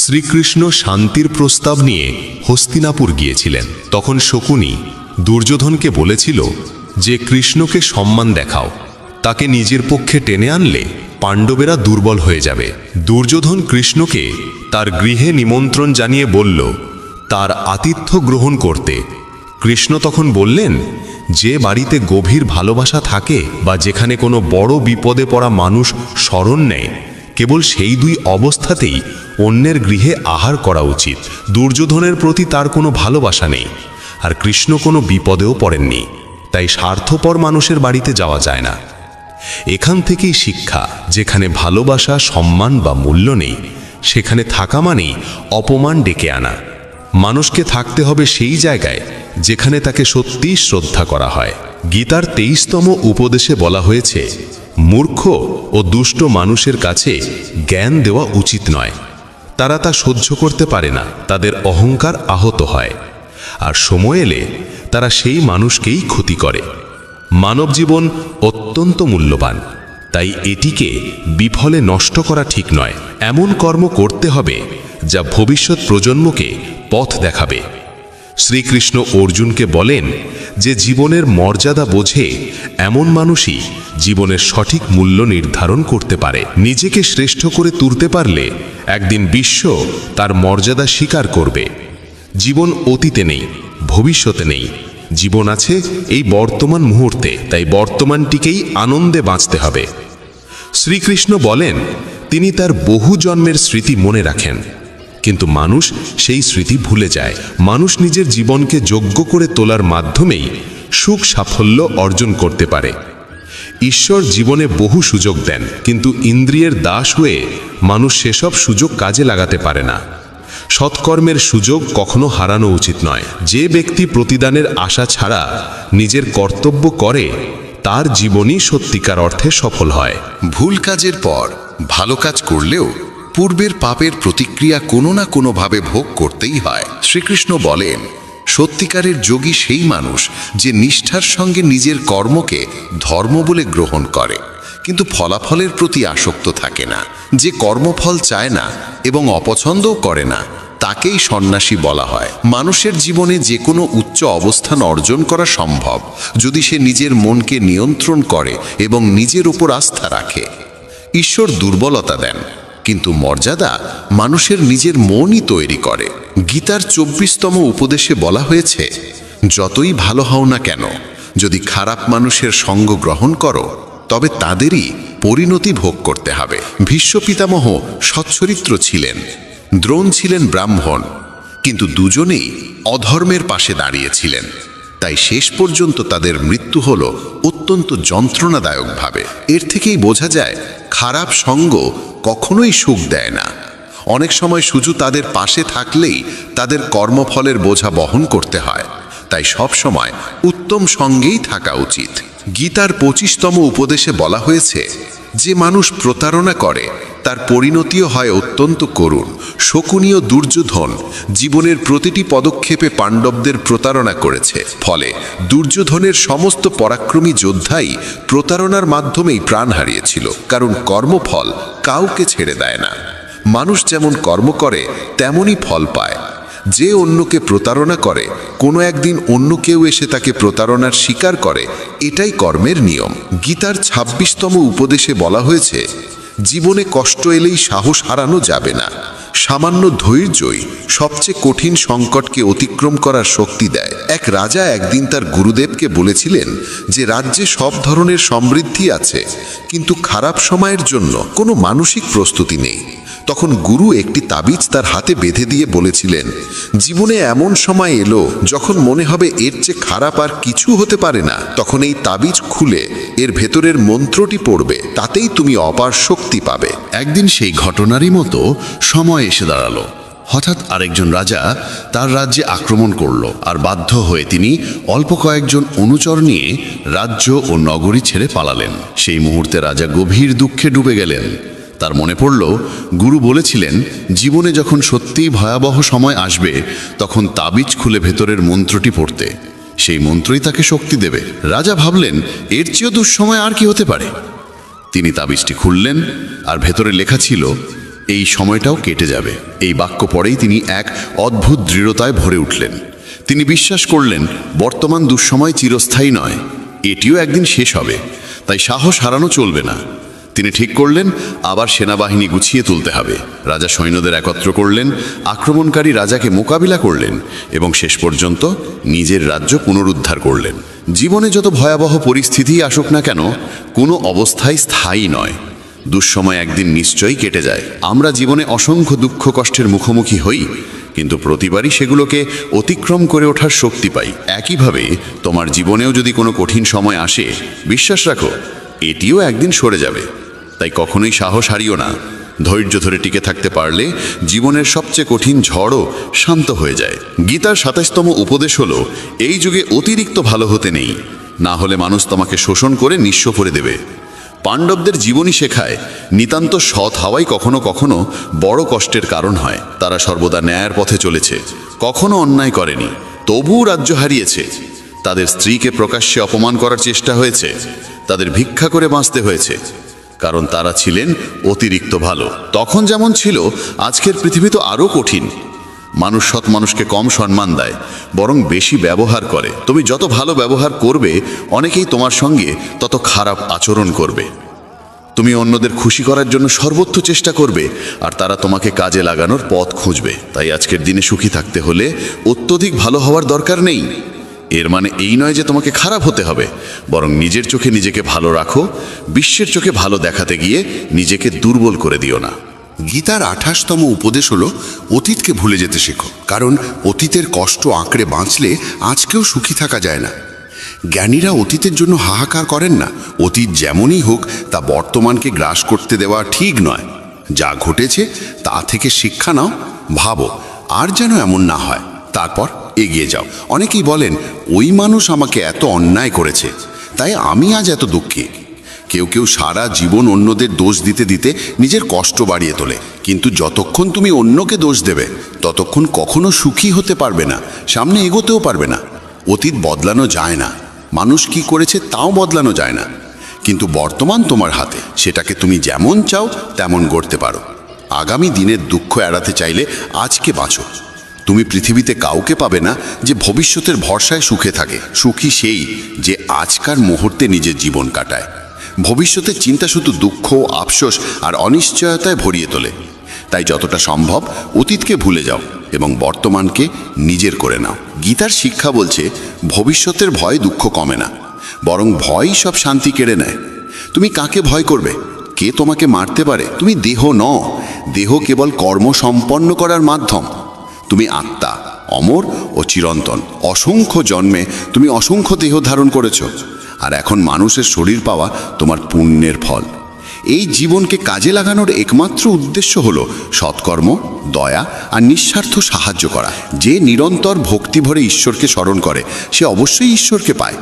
শ্রীকৃষ্ণ শান্তির প্রস্তাব নিয়ে হস্তিনাপুর গিয়েছিলেন। তখন শকুনি দুর্যোধনকে বলেছিল যে কৃষ্ণকে সম্মান দেখাও, তাকে নিজের পক্ষে টেনে আনলে পাণ্ডবেরা দুর্বল হয়ে যাবে। দুর্যোধন কৃষ্ণকে তার গৃহে নিমন্ত্রণ জানিয়ে বলল তার আতিথ্য গ্রহণ করতে। কৃষ্ণ তখন বললেন, যে বাড়িতে গভীর ভালোবাসা থাকে বা যেখানে কোনো বড় বিপদে পড়া মানুষ শরণ নেয়, কেবল সেই দুই অবস্থাতেই অন্যের গৃহে আহার করা উচিত। দুর্যোধনের প্রতি তার কোনো ভালোবাসা নেই, আর কৃষ্ণ কোনো বিপদেও পড়েননি, তাই স্বার্থপর মানুষের বাড়িতে যাওয়া যায় না। এখান থেকেই শিক্ষা, যেখানে ভালোবাসা, সম্মান বা মূল্য নেই সেখানে থাকা মানেই অপমান ডেকে আনা। মানুষকে থাকতে হবে সেই জায়গায় যেখানে তাকে সত্যিই শ্রদ্ধা করা হয়। গীতার 23তম উপদেশে বলা হয়েছে, মূর্খ ও দুষ্ট মানুষের কাছে জ্ঞান দেওয়া উচিত নয়। তারা তা সহ্য করতে পারে না, তাদের অহংকার আহত হয়, আর সময় এলে তারা সেই মানুষকেই ক্ষতি করে। মানব জীবন অত্যন্ত মূল্যবান, তাই এটিকে বিফলে নষ্ট করা ঠিক নয়। এমন কর্ম করতে হবে যা ভবিষ্যৎ প্রজন্মকে পথ দেখাবে। শ্রীকৃষ্ণ অর্জুনকে বলেন যে জীবনের মর্যাদা বোঝে এমন মানুষই জীবনের সঠিক মূল্য নির্ধারণ করতে পারে। নিজেকে শ্রেষ্ঠ করে তুলতে পারলে একদিন বিশ্ব তার মর্যাদা স্বীকার করবে। জীবন অতীতে নেই, ভবিষ্যতে নেই, জীবন আছে এই বর্তমান মুহূর্তে, তাই বর্তমানটিকেই আনন্দে বাঁচতে হবে। শ্রীকৃষ্ণ বলেন তিনি তার বহু জন্মের স্মৃতি মনে রাখেন, কিন্তু মানুষ সেই স্মৃতি ভুলে যায়। মানুষ নিজের জীবনকে যোগ্য করে তোলার মাধ্যমেই সুখ সাফল্য অর্জন করতে পারে। ঈশ্বর জীবনে বহু সুযোগ দেন, কিন্তু ইন্দ্রিয়ের দাস হয়ে মানুষ সেসব সুযোগ কাজে লাগাতে পারে না। সৎকর্মের সুযোগ কখনো হারানো উচিত নয়। যে ব্যক্তি প্রতিদানের আশা ছাড়া নিজের কর্তব্য করে তার জীবনই সত্যিকার অর্থে সফল হয়। ভুল কাজের পর ভালো কাজ করলেও পূর্বের পাপের প্রতিক্রিয়া কোনো না কোনোভাবে ভোগ করতেই হয়। শ্রীকৃষ্ণ বলেন, সত্যিকারের যোগী সেই মানুষ যে নিষ্ঠার সঙ্গে নিজের কর্মকে ধর্ম বলে গ্রহণ করে, কিন্তু ফলাফলের প্রতি আসক্ত থাকে না। যে কর্মফল চায় না এবং অপছন্দও করে না, তাকেই সন্ন্যাসী বলা হয়। মানুষের জীবনে যে কোনো উচ্চ অবস্থান অর্জন করা সম্ভব যদি সে নিজের মনকে নিয়ন্ত্রণ করে এবং নিজের উপর আস্থা রাখে। ঈশ্বর দুর্বলতা দেন, কিন্তু মর্যাদা মানুষের নিজের মনই তৈরি করে। গীতার 24তম উপদেশে বলা হয়েছে, যতই ভালো হও না কেন, যদি খারাপ মানুষের সঙ্গ গ্রহণ করো তবে তাদেরই পরিণতি ভোগ করতে হবে। ভীষ্ম পিতামহ সচ্চরিত্র ছিলেন, দ্রোণ ছিলেন ব্রাহ্মণ, কিন্তু দুজনেই অধর্মের পাশে দাঁড়িয়েছিলেন। তাই শেষ পর্যন্ত তাদের মৃত্যু হল অত্যন্ত যন্ত্রণাদায়কভাবে। এর থেকেই বোঝা যায় খারাপ সঙ্গ কখনোই সুখ দেয় না। অনেক সময় শুধু তাদের পাশে থাকলেই তাদের কর্মফলের বোঝা বহন করতে হয়। তাই সব সময় উত্তম সঙ্গেই থাকা উচিত। গীতার 25তম উপদেশে বলা হয়েছে, যে মানুষ প্রতারণা করে তার পরিণতিও হয় অত্যন্ত করুণ। শকুনি ও দুর্যোধন জীবনের প্রতিটি পদক্ষেপে পাণ্ডবদের প্রতারণা করেছে। ফলে দুর্যোধনের সমস্ত পরাক্রমী যোদ্ধাই প্রতারণার মাধ্যমেই প্রাণ হারিয়েছিল, কারণ কর্মফল কাউকে ছেড়ে দেয় না। মানুষ যেমন কর্ম করে তেমনই ফল পায়। যে অন্যকে প্রতারণা করে, কোনো একদিন অন্য কেউ এসে তাকে প্রতারণার শিকার করে, এটাই কর্মের নিয়ম। গীতার 26তম উপদেশে বলা হয়েছে, জীবনে কষ্ট এলেই সাহস হারানো যাবে না। সামান্য ধৈর্যই সবচেয়ে কঠিন সংকটকে অতিক্রম করার শক্তি দেয়। এক রাজা একদিন তার গুরুদেবকে বলেছিলেন যে রাজ্যে সব ধরনের সমৃদ্ধি আছে, কিন্তু খারাপ সময়ের জন্য কোনো মানসিক প্রস্তুতি নেই। তখন গুরু একটি তাবিজ তার হাতে বেঁধে দিয়ে বলেছিলেন, জীবনে এমন সময় এলো যখন মনে হবে এর চেয়ে খারাপ আর কিছু হতে পারে না, তখন এই তাবিজ খুলে এর ভেতরের মন্ত্রটি পড়বে, তাতেই তুমি অপার শক্তি পাবে। একদিন সেই ঘটনারই মতো সময় এসে দাঁড়ালো। হঠাৎ আরেকজন রাজা তার রাজ্যে আক্রমণ করল, আর বাধ্য হয়ে তিনি অল্প কয়েকজন অনুচর নিয়ে রাজ্য ও নগরী ছেড়ে পালালেন। সেই মুহূর্তে রাজা গভীর দুঃখে ডুবে গেলেন। তার মনে পড়ল, গুরু বলেছিলেন জীবনে যখন সত্যিই ভয়াবহ সময় আসবে তখন তাবিজ খুলে ভেতরের মন্ত্রটি পড়তে, সেই মন্ত্রই তাকে শক্তি দেবে। রাজা ভাবলেন এর চেয়েও দুঃসময় আর কি হতে পারে। তিনি তাবিজটি খুললেন, আর ভেতরে লেখা ছিল এই সময়টাও কেটে যাবে। এই বাক্য পড়েই তিনি এক অদ্ভুত দৃঢ়তায় ভরে উঠলেন। তিনি বিশ্বাস করলেন বর্তমান দুঃসময় চিরস্থায়ী নয়, এটিও একদিন শেষ হবে, তাই সাহস হারানো চলবে না। তিনি ঠিক করলেন আবার সেনাবাহিনী গুছিয়ে তুলতে হবে। রাজা সৈন্যদের একত্র করলেন, আক্রমণকারী রাজাকে মোকাবিলা করলেন এবং শেষ পর্যন্ত নিজের রাজ্য পুনরুদ্ধার করলেন। জীবনে যত ভয়াবহ পরিস্থিতিই আসুক না কেন, কোনো অবস্থাই স্থায়ী নয়। দুঃসময় একদিন নিশ্চয়ই কেটে যায়। আমরা জীবনে অসংখ্য দুঃখ কষ্টের মুখোমুখি হই, কিন্তু প্রতিবারই সেগুলোকে অতিক্রম করে ওঠার শক্তি পাই। একইভাবে তোমার জীবনেও যদি কোনো কঠিন সময় আসে, বিশ্বাস রাখো এটিও একদিন সরে যাবে। তাই কখনোই সাহস হারিও না। ধৈর্য ধরে টিকে থাকতে পারলে জীবনের সবচেয়ে কঠিন ঝড়ও শান্ত হয়ে যায়। গীতার ২৭তম উপদেশ হলো এই যুগে অতিরিক্ত ভালো হতে নেই, না হলে মানুষ তোমাকে শোষণ করে নিঃস্ব করে দেবে। পাণ্ডবদের জীবনী শেখায় নিতান্ত সৎ হওয়াই কখনো কখনো বড় কষ্টের কারণ হয়। তারা সর্বদা ন্যায়ের পথে চলেছে, কখনো অন্যায় করেনি, তবুও রাজ্য হারিয়েছে। তাদের স্ত্রীকে প্রকাশ্যে অপমান করার চেষ্টা হয়েছে, তাদের ভিক্ষা করে বাঁচতে হয়েছে, কারণ তারা ছিলেন অতিরিক্ত ভালো। তখন যেমন ছিল, আজকের পৃথিবী তো আরও কঠিন। মানুষ সৎ মানুষকে কম সম্মান দেয়, বরং বেশি ব্যবহার করে। তুমি যত ভালো ব্যবহার করবে, অনেকেই তোমার সঙ্গে তত খারাপ আচরণ করবে। তুমি অন্যদের খুশি করার জন্য সর্বোচ্চ চেষ্টা করবে, আর তারা তোমাকে কাজে লাগানোর পথ খুঁজবে। তাই আজকের দিনে সুখী থাকতে হলে অত্যধিক ভালো হওয়ার দরকার নেই। এর মানে এই নয় যে তোমাকে খারাপ হতে হবে, বরং নিজের চোখে নিজেকে ভালো রাখো। বিশ্বের চোখে ভালো দেখাতে গিয়ে নিজেকে দুর্বল করে দিও না। গীতার ২৮তম উপদেশ হলো অতীতকে ভুলে যেতে শেখো, কারণ অতীতের কষ্ট আঁকড়ে বাঁচলে আজকেও সুখী থাকা যায় না। জ্ঞানীরা অতীতের জন্য হাহাকার করেন না। অতীত যেমনই হোক, তা বর্তমানকে গ্রাস করতে দেওয়া ঠিক নয়। যা ঘটেছে তা থেকে শিক্ষা নাও, ভাবো আর যেন এমন না হয়, তারপর এগিয়ে যাও। অনেকেই বলেন ওই মানুষ আমাকে এত অন্যায় করেছে, তাই আমি আজ এত দুঃখী। কেউ কেউ সারা জীবন অন্যদের দোষ দিতে দিতে নিজের কষ্ট বাড়িয়ে তোলে। কিন্তু যতক্ষণ তুমি অন্যকে দোষ দেবে, ততক্ষণ কখনো সুখী হতে পারবে না, সামনে এগোতেও পারবে না। অতীত বদলানো যায় না, মানুষ কি করেছে তাও বদলানো যায় না, কিন্তু বর্তমান তোমার হাতে, সেটাকে তুমি যেমন চাও তেমন গড়তে পারো। আগামী দিনের দুঃখ এড়াতে চাইলে আজকে বাঁচো। তুমি পৃথিবীতে কাউকে পাবে না যে ভবিষ্যতের ভরসায় সুখে থাকে। সুখী সেই যে আজকার মুহূর্তে নিজের জীবন কাটায়। ভবিষ্যতের চিন্তা শুধু দুঃখ, আফসোস আর অনিশ্চয়তায় ভরিয়ে তোলে। তাই যতটা সম্ভব অতীতকে ভুলে যাও এবং বর্তমানকে নিজের করে নাও। গীতার শিক্ষা বলছে ভবিষ্যতের ভয় দুঃখ কমে না, বরং ভয়ই সব শান্তি কেড়ে নেয়। তুমি কাকে ভয় করবে? কে তোমাকে মারতে পারে? তুমি দেহ নও, দেহ কেবল কর্ম সম্পন্ন করার মাধ্যম। তুমি আত্মা, অমর ও চিরন্তন। অসংখ্য জন্মে তুমি অসংখ্য দেহ ধারণ করেছ, আর এখন মানুষের শরীর পাওয়া তোমার পুণ্যের ফল। এই জীবনকে কাজে লাগানোর একমাত্র উদ্দেশ্য হলো সৎকর্ম, দয়া আর নিঃস্বার্থ সাহায্য করা। যে নিরন্তর ভক্তি ভরে ঈশ্বরকে স্মরণ করে, সে অবশ্যই ঈশ্বরকে পায়।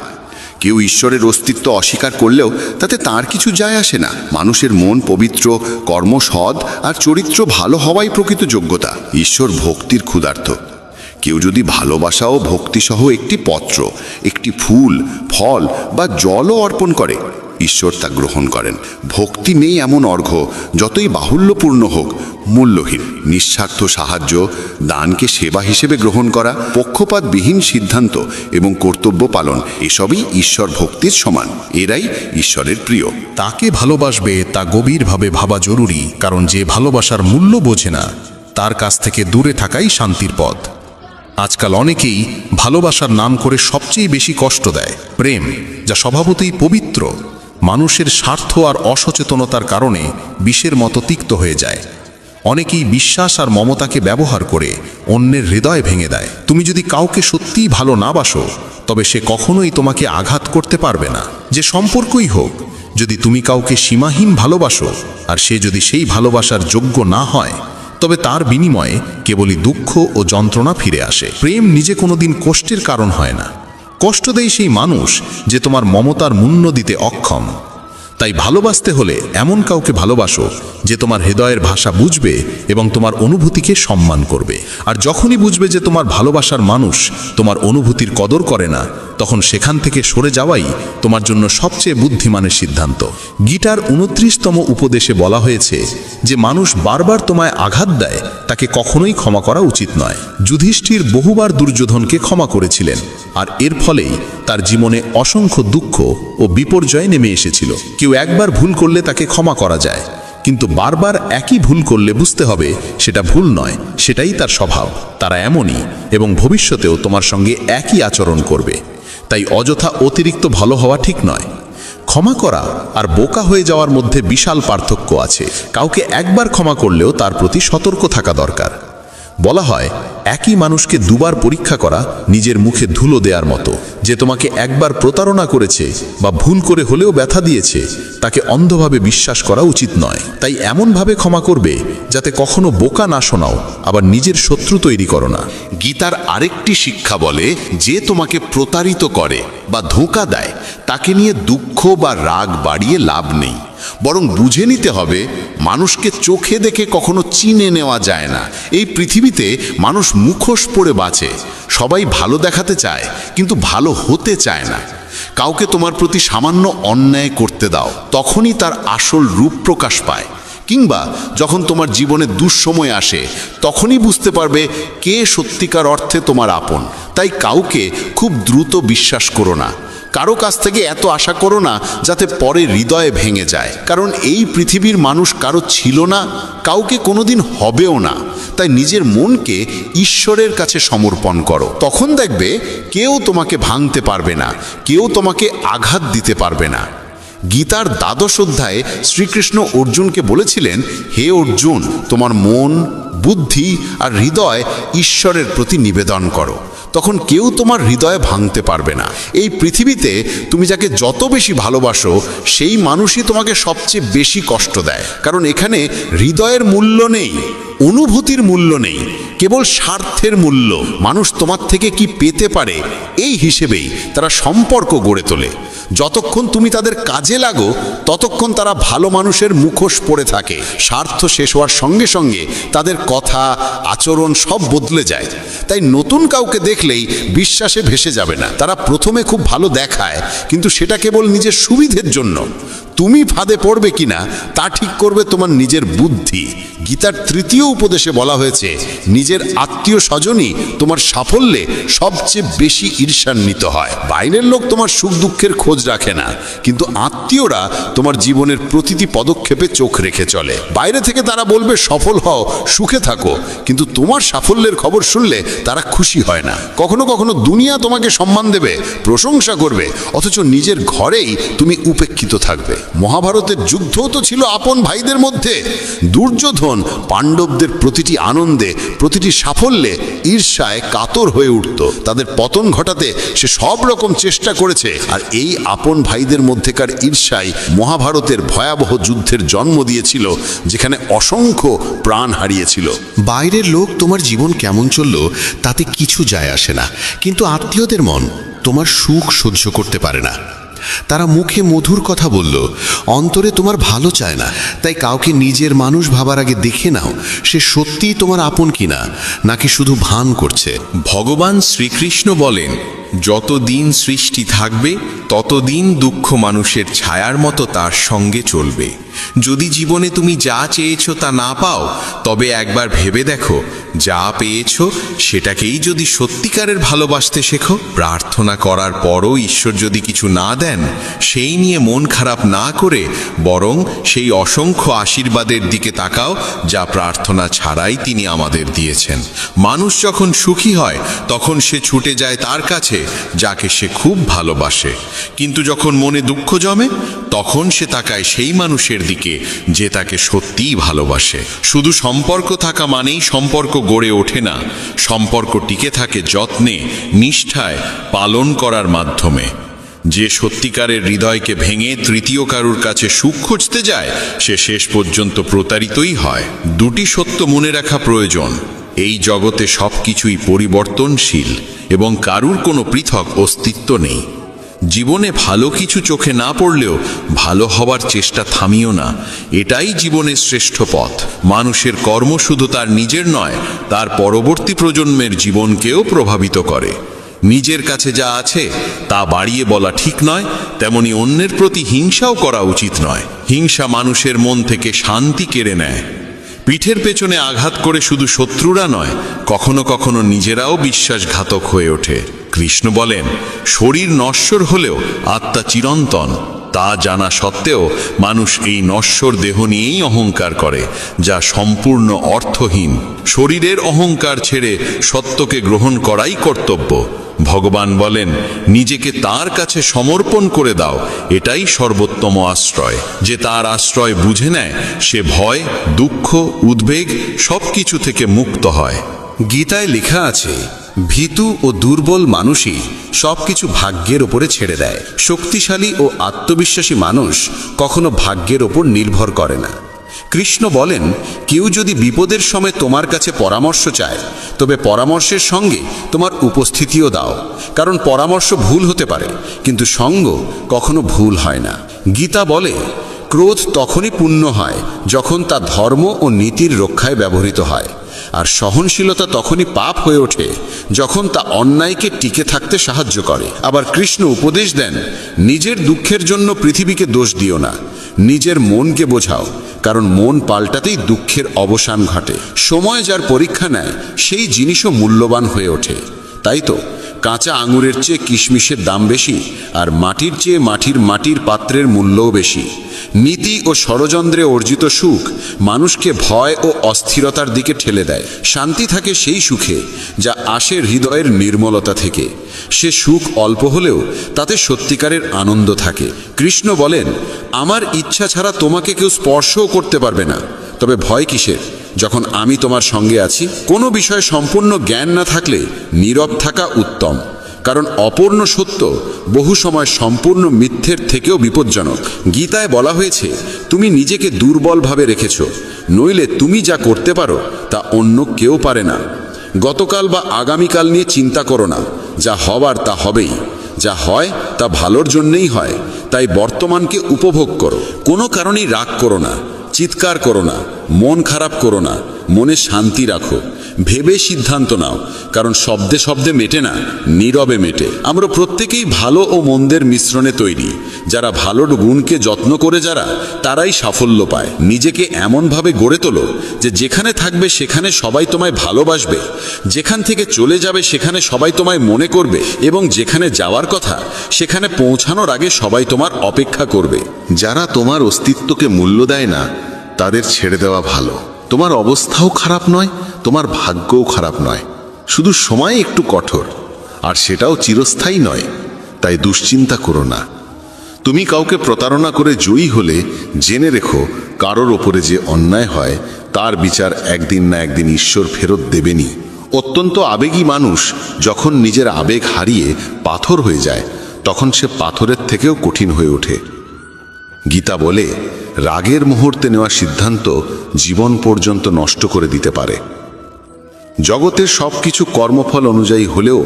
কেউ ঈশ্বরের অস্তিত্ব অস্বীকার করলেও তাতে তার কিছু যায় আসে না। মানুষের মন পবিত্র, কর্ম সৎ আর চরিত্র ভালো হওয়াই প্রকৃত যোগ্যতা। ঈশ্বর ভক্তির ক্ষুধার্ত। কেউ যদি ভালোবাসা ও ভক্তিসহ একটি পত্র, একটি ফুল, ফল বা জলও অর্পণ করে, ঈশ্বর তা গ্রহণ করেন। ভক্তি নেই এমন অর্ঘ্য, যতই বাহুল্যপূর্ণ হোক, মূল্যহীন। নিঃস্বার্থ সাহায্য, দানকে সেবা হিসেবে গ্রহণ করা, পক্ষপাতবিহীন সিদ্ধান্ত এবং কর্তব্য পালন, এসবই ঈশ্বর ভক্তির সমান। এরাই ঈশ্বরের প্রিয়। তাকে ভালোবাসবে তা গভীরভাবে ভাবা জরুরি, কারণ যে ভালোবাসার মূল্য বোঝে না, তার কাছ থেকে দূরে থাকাই শান্তির পথ। আজকাল অনেকেই ভালোবাসার নাম করে সবচেয়ে বেশি কষ্ট দেয়। প্রেম, যা স্বভাবতই পবিত্র, মানুষের স্বার্থ আর অসচেতনতার কারণে বিষের মতো তিক্ত হয়ে যায়। অনেকেই বিশ্বাস আর মমতাকে ব্যবহার করে অন্যের হৃদয় ভেঙে দেয়। তুমি যদি কাউকে সত্যিই ভালো না বাসো, তবে সে কখনোই তোমাকে আঘাত করতে পারবে না। যে সম্পর্কই হোক, যদি তুমি কাউকে সীমাহীন ভালোবাসো আর সে যদি সেই ভালোবাসার যোগ্য না হয়, তবে তার বিনিময়ে কেবলই দুঃখ ও যন্ত্রণা ফিরে আসে। প্রেম নিজে কোনোদিন কষ্টের কারণ হয় না। কষ্ট দেয় সেই মানুষ যে তোমার মমতার মূল্য দিতে অক্ষম। তাই ভালোবাসতে হলে এমন কাউকে ভালোবাসো যে তোমার হৃদয়ের ভাষা বুঝবে এবং তোমার অনুভূতিকে সম্মান করবে। আর যখনই বুঝবে যে তোমার ভালোবাসার মানুষ তোমার অনুভূতির কদর করে না, তখন সেখান থেকে সরে যাওয়াই তোমার জন্য সবচেয়ে বুদ্ধিমানের সিদ্ধান্ত। গীতার 29তম উপদেশে বলা হয়েছে যে মানুষ বারবার তোমায় আঘাত দেয় তাকে কখনোই ক্ষমা করা উচিত নয়। যুধিষ্ঠির বহুবার দুর্যোধনকে ক্ষমা করেছিলেন, আর এর ফলেই তার জীবনে অসংখ্য দুঃখ ও বিপর্যয় নেমে এসেছিল। কেউ একবার ভুল করলে তাকে ক্ষমা করা যায়, কিন্তু বারবার একই ভুল করলে বুঝতে হবে সেটা ভুল নয়, সেটাই তার স্বভাব। তারা এমনই এবং ভবিষ্যতেও তোমার সঙ্গে একই আচরণ করবে। তাই অযথা অতিরিক্ত ভালো হওয়া ঠিক নয়। ক্ষমা করা আর বোকা হয়ে যাওয়ার মধ্যে বিশাল পার্থক্য আছে। কাউকে একবার ক্ষমা করলেও তার প্রতি সতর্ক থাকা দরকার। বলা হয় একই মানুষকে দুবার পরীক্ষা করা নিজের মুখে ধুলো দেওয়ার মতো। যে তোমাকে একবার প্রতারণা করেছে বা ভুল করে হলেও ব্যথা দিয়েছে, তাকে অন্ধভাবে বিশ্বাস করা উচিত নয়। তাই এমনভাবে ক্ষমা করবে যাতে কখনো বোকা না শোনাও, আবার নিজের শত্রু তৈরি করো না। গীতার আরেকটি শিক্ষা বলে, যে তোমাকে প্রতারিত করে বা ধোঁকা দেয় তাকে নিয়ে দুঃখ বা রাগ বাড়িয়ে লাভ নেই, বরং বুঝে নিতে হবে মানুষকে চোখে দেখে কখনো চিনে নেওয়া যায় না। এই পৃথিবীতে মানুষ মুখোশ পরে বাঁচে। সবাই ভালো দেখাতে চায় কিন্তু ভালো হতে চায় না। কাউকে তোমার প্রতি সামান্য অন্যায় করতে দাও, তখনই তার আসল রূপ প্রকাশ পায়। কিংবা যখন তোমার জীবনে দুঃসময় আসে, তখনই বুঝতে পারবে কে সত্যিকার অর্থে তোমার আপন। তাই কাউকে খুব দ্রুত বিশ্বাস করো না। কারো কাছ থেকে এত আশা করো না যাতে পরে হৃদয়ে ভেঙে যায়। কারণ এই পৃথিবীর মানুষ কারো ছিল না, কাউকে কোনোদিন হবেও না। তাই নিজের মনকে ঈশ্বরের কাছে সমর্পণ করো। তখন দেখবে কেউ তোমাকে ভাঙতে পারবে না, কেউ তোমাকে আঘাত দিতে পারবে না। গীতার 12 অধ্যায়ে শ্রীকৃষ্ণ অর্জুনকে বলেছিলেন, হে অর্জুন, তোমার মন, বুদ্ধি আর হৃদয় ঈশ্বরের প্রতি নিবেদন করো। তখন কেউ তোমার হৃদয়ে ভাঙতে পারবে না। এই পৃথিবীতে তুমি যাকে যত বেশি ভালোবাসো, সেই মানুষই তোমাকে সবচেয়ে বেশি কষ্ট দেয়। কারণ এখানে হৃদয়ের মূল্য নেই, অনুভূতির মূল্য নেই, কেবল স্বার্থের মূল্য। মানুষ তোমার থেকে কি পেতে পারে এই হিসেবেই তারা সম্পর্ক গড়ে তোলে। যতক্ষণ তুমি তাদের কাজে লাগো, ততক্ষণ তারা ভালো মানুষের মুখোশ পরে থাকে। স্বার্থ শেষ হওয়ার সঙ্গে সঙ্গে তাদের কথা, আচরণ সব বদলে যায়। তাই নতুন কাউকে দেখলেই বিশ্বাসে ভেসে যাবে না। তারা প্রথমে খুব ভালো দেখায়, কিন্তু সেটা কেবল নিজের সুবিধের জন্য। তুমি ফাঁদে পড়বে কিনা তা ঠিক করবে তোমার নিজের বুদ্ধি। গীতার 3য় উপদেশে বলা হয়েছে, নিজের আত্মীয় স্বজনই তোমার সাফল্যে সবচেয়ে বেশি ঈর্ষান্বিত হয়। বাইরের লোক তোমার সুখ দুঃখের খোঁজ রাখে না, কিন্তু আত্মীয়রা তোমার জীবনের প্রতিটি পদক্ষেপে চোখ রেখে চলে। বাইরে থেকে তারা বলবে সফল হও, সুখে থাকো, কিন্তু তোমার সাফল্যের খবর শুনলে তারা খুশি হয় না। কখনো কখনো দুনিয়া তোমাকে সম্মান দেবে, প্রশংসা করবে, অথচ নিজের ঘরেই তুমি উপেক্ষিত থাকবে। মহাভারতের যুদ্ধও তো ছিল আপন ভাইদের মধ্যে। দুর্যোধন পাণ্ডবদের প্রতিটি আনন্দে, প্রতিটি সাফল্যে ঈর্ষায় কাতর হয়ে উঠত। তাদের পতন ঘটাতে সে সব রকম চেষ্টা করেছে। আর এই আপন ভাইদের মধ্যেকার ঈর্ষাই মহাভারতের ভয়াবহ যুদ্ধের জন্ম দিয়েছিল, যেখানে অসংখ্য প্রাণ হারিয়েছিল। বাইরের লোক তোমার জীবন কেমন চললো তাতে কিছু যায় আসে না, কিন্তু আত্মীয়দের মন তোমার সুখ সহ্য করতে পারে না। তারা মুখে মধুর কথা বলল, অন্তরে তোমার ভালো চায় না। তাই কাউকে নিজের মানুষ ভাবার আগে দেখে নাও সে সত্যিই তোমার আপন কিনা, নাকি শুধু ভান করছে। ভগবান শ্রীকৃষ্ণ বলেন, যতদিন সৃষ্টি থাকবে ততদিন দুঃখ মানুষের ছায়ার মতো তার সঙ্গে চলবে। যদি জীবনে তুমি যা চেয়েছো তা না পাও, তবে একবার ভেবে দেখো, যা পেয়েছো সেটাকেই যদি সত্যিকারের ভালোবাসতে শেখো। প্রার্থনা করার পরও ঈশ্বর যদি কিছু না দেন, সেই নিয়ে মন খারাপ না করে বরং সেই অসংখ্য আশীর্বাদের দিকে তাকাও যা প্রার্থনা ছাড়াই তিনি আমাদের দিয়েছেন। মানুষ যখন সুখী হয় তখন সে ছুটে যায় তার কাছে যাকে সে খুব ভালোবাসে, কিন্তু যখন মনে দুঃখ জমে তখন সে তাকায় সেই মানুষের দিকে যে তাকে সত্যিই ভালোবাসে। শুধু সম্পর্ক থাকা মানেই সম্পর্ক গড়ে ওঠে না, সম্পর্ক টিকে থাকে যত্নে, নিষ্ঠায়, পালন করার মাধ্যমে। যে সত্যিকারের হৃদয়কে ভেঙে তৃতীয় কারুর কাছে সুখ খুঁজতে যায় সে শেষ পর্যন্ত প্রতারিতই হয়। দুটি সত্য মনে রাখা প্রয়োজন: এই জগতে সবকিছুই পরিবর্তনশীল এবং কারুর কোনো পৃথক অস্তিত্ব নেই। জীবনে ভালো কিছু চোখে না পড়লেও ভালো হবার চেষ্টা থামিও না, এটাই জীবনের শ্রেষ্ঠ পথ। মানুষের কর্ম শুধু তার নিজের নয়, তার পরবর্তী প্রজন্মের জীবনকেও প্রভাবিত করে। নিজের কাছে যা আছে তা বাড়িয়ে বলা ঠিক নয়, তেমনি অন্যের প্রতি হিংসাও করা উচিত নয়। হিংসা মানুষের মন থেকে শান্তি কেড়ে নেয়। পিঠের পেছনে আঘাত করে শুধু শত্রুরা নয়, কখনো কখনো নিজেরাও বিশ্বাসঘাতক হয়ে ওঠে। কৃষ্ণ বলেন, শরীর নশ্বর হলেও আত্মা চিরন্তন। তা জানা সত্ত্বেও মানুষ এই নশ্বর দেহ নিয়েই অহংকার করে, যা সম্পূর্ণ অর্থহীন। শরীরের অহংকার ছেড়ে সত্যকে গ্রহণ করাই কর্তব্য। ভগবান বলেন, নিজেকে তার কাছে সমর্পণ করে দাও, এটাই সর্বোত্তম আশ্রয়। যে তার আশ্রয় বুঝে নেয় সে ভয়, দুঃখ, উদ্বেগ সবকিছু থেকে মুক্ত হয়। গীতায় লেখা আছে, ভীতু ও দুর্বল মানুষই সবকিছু ভাগ্যের ওপরে ছেড়ে দেয়। শক্তিশালী ও আত্মবিশ্বাসী মানুষ কখনো ভাগ্যের ওপর নির্ভর করে না। কৃষ্ণ বলেন, কেউ যদি বিপদের সময় তোমার কাছে পরামর্শ চায়, তবে পরামর্শের সঙ্গে তোমার উপস্থিতিও দাও, কারণ পরামর্শ ভুল হতে পারে, কিন্তু সঙ্গ কখনো ভুল হয় না। গীতা বলে, ক্রোধ তখনই পূর্ণ হয় যখন তা ধর্ম ও নীতির রক্ষায় ব্যবহৃত হয়, আর সহনশীলতা তখনই পাপ হয়ে ওঠে যখন তা অন্যায়কে টিকে থাকতে সাহায্য করে। আবার কৃষ্ণ উপদেশ দেন, নিজের দুঃখের জন্য পৃথিবীকে দোষ দিও না, নিজের মনকে বোঝাও, কারণ মন পাল্টাতেই দুঃখের অবসান ঘটে। সময় যার পরীক্ষা নেয় সেই জিনিসও মূল্যবান হয়ে ওঠে। তাই তো কাঁচা আঙুরের চেয়ে কিশমিশের দাম বেশি, আর মাটির চেয়ে মাটির পাত্রের মূল্যও বেশি। নীতি ও ষড়যন্ত্রে অর্জিত সুখ মানুষকে ভয় ও অস্থিরতার দিকে ঠেলে দেয়। শান্তি থাকে সেই সুখে যা আসে হৃদয়ের নির্মলতা থেকে। সে সুখ অল্প হলেও তাতে সত্যিকারের আনন্দ থাকে। কৃষ্ণ বলেন, আমার ইচ্ছা ছাড়া তোমাকে কেউ স্পর্শও করতে পারবে না, তবে ভয় কিসের যখন আমি তোমার সঙ্গে আছি। কোনো বিষয়ে সম্পূর্ণ জ্ঞান না থাকলে নীরব থাকা উত্তম, কারণ অপূর্ণ সত্য বহু সময় সম্পূর্ণ মিথ্যের থেকেও বিপজ্জনক। গীতায় বলা হয়েছে, তুমি নিজেকে দুর্বল ভাবে রেখেছ, নইলে তুমি যা করতে পারো তা অন্য কেউ পারে না। গতকাল বা আগামীকাল নিয়ে চিন্তা করো না, যা হবার তা হবেই, যা হয় তা ভালোর জন্যেই হয়। তাই বর্তমানকে উপভোগ করো। কোনো কারণেই রাগ করো না, চিৎকার করো না, মন খারাপ করো না, মনে শান্তি রাখো, ভেবে সিদ্ধান্ত নাও, কারণ শব্দে শব্দে মেটে না, নীরবে মেটে। আমরা প্রত্যেকেই ভালো ও মন্দের মিশ্রণে তৈরি। যারা ভালোর গুণকে যত্ন করে তারাই সাফল্য পায়। নিজেকে এমনভাবে গড়ে তোলো যে যেখানে থাকবে সেখানে সবাই তোমায় ভালোবাসবে, যেখান থেকে চলে যাবে সেখানে সবাই তোমায় মনে করবে, এবং যেখানে যাওয়ার কথা সেখানে পৌঁছানোর আগে সবাই তোমার অপেক্ষা করবে। যারা তোমার অস্তিত্বকে মূল্য দেয় না তাদের ছেড়ে দেওয়া ভালো। তোমার অবস্থাও খারাপ নয়, তোমার ভাগ্যও খারাপ নয়, শুধু সময় একটু কঠোর, আর সেটাও চিরস্থায়ী নয়। তাই দুশ্চিন্তা করো না। তুমি কাউকে প্রতারণা করে জয়ী হলে জেনে রেখো, কারোর ওপরে যে অন্যায় হয় তার বিচার একদিন না একদিন ঈশ্বর ফেরত দেবেনই। অত্যন্ত আবেগী মানুষ যখন নিজের আবেগ হারিয়ে পাথর হয়ে যায়, তখন সে পাথরের থেকেও কঠিন হয়ে ওঠে। গীতা বলে, রাগের মুহূর্তে নেওয়া সিদ্ধান্ত জীবন পর্যন্ত নষ্ট করে দিতে পারে। জগতের সবকিছু কর্মফল অনুযায়ী হলেও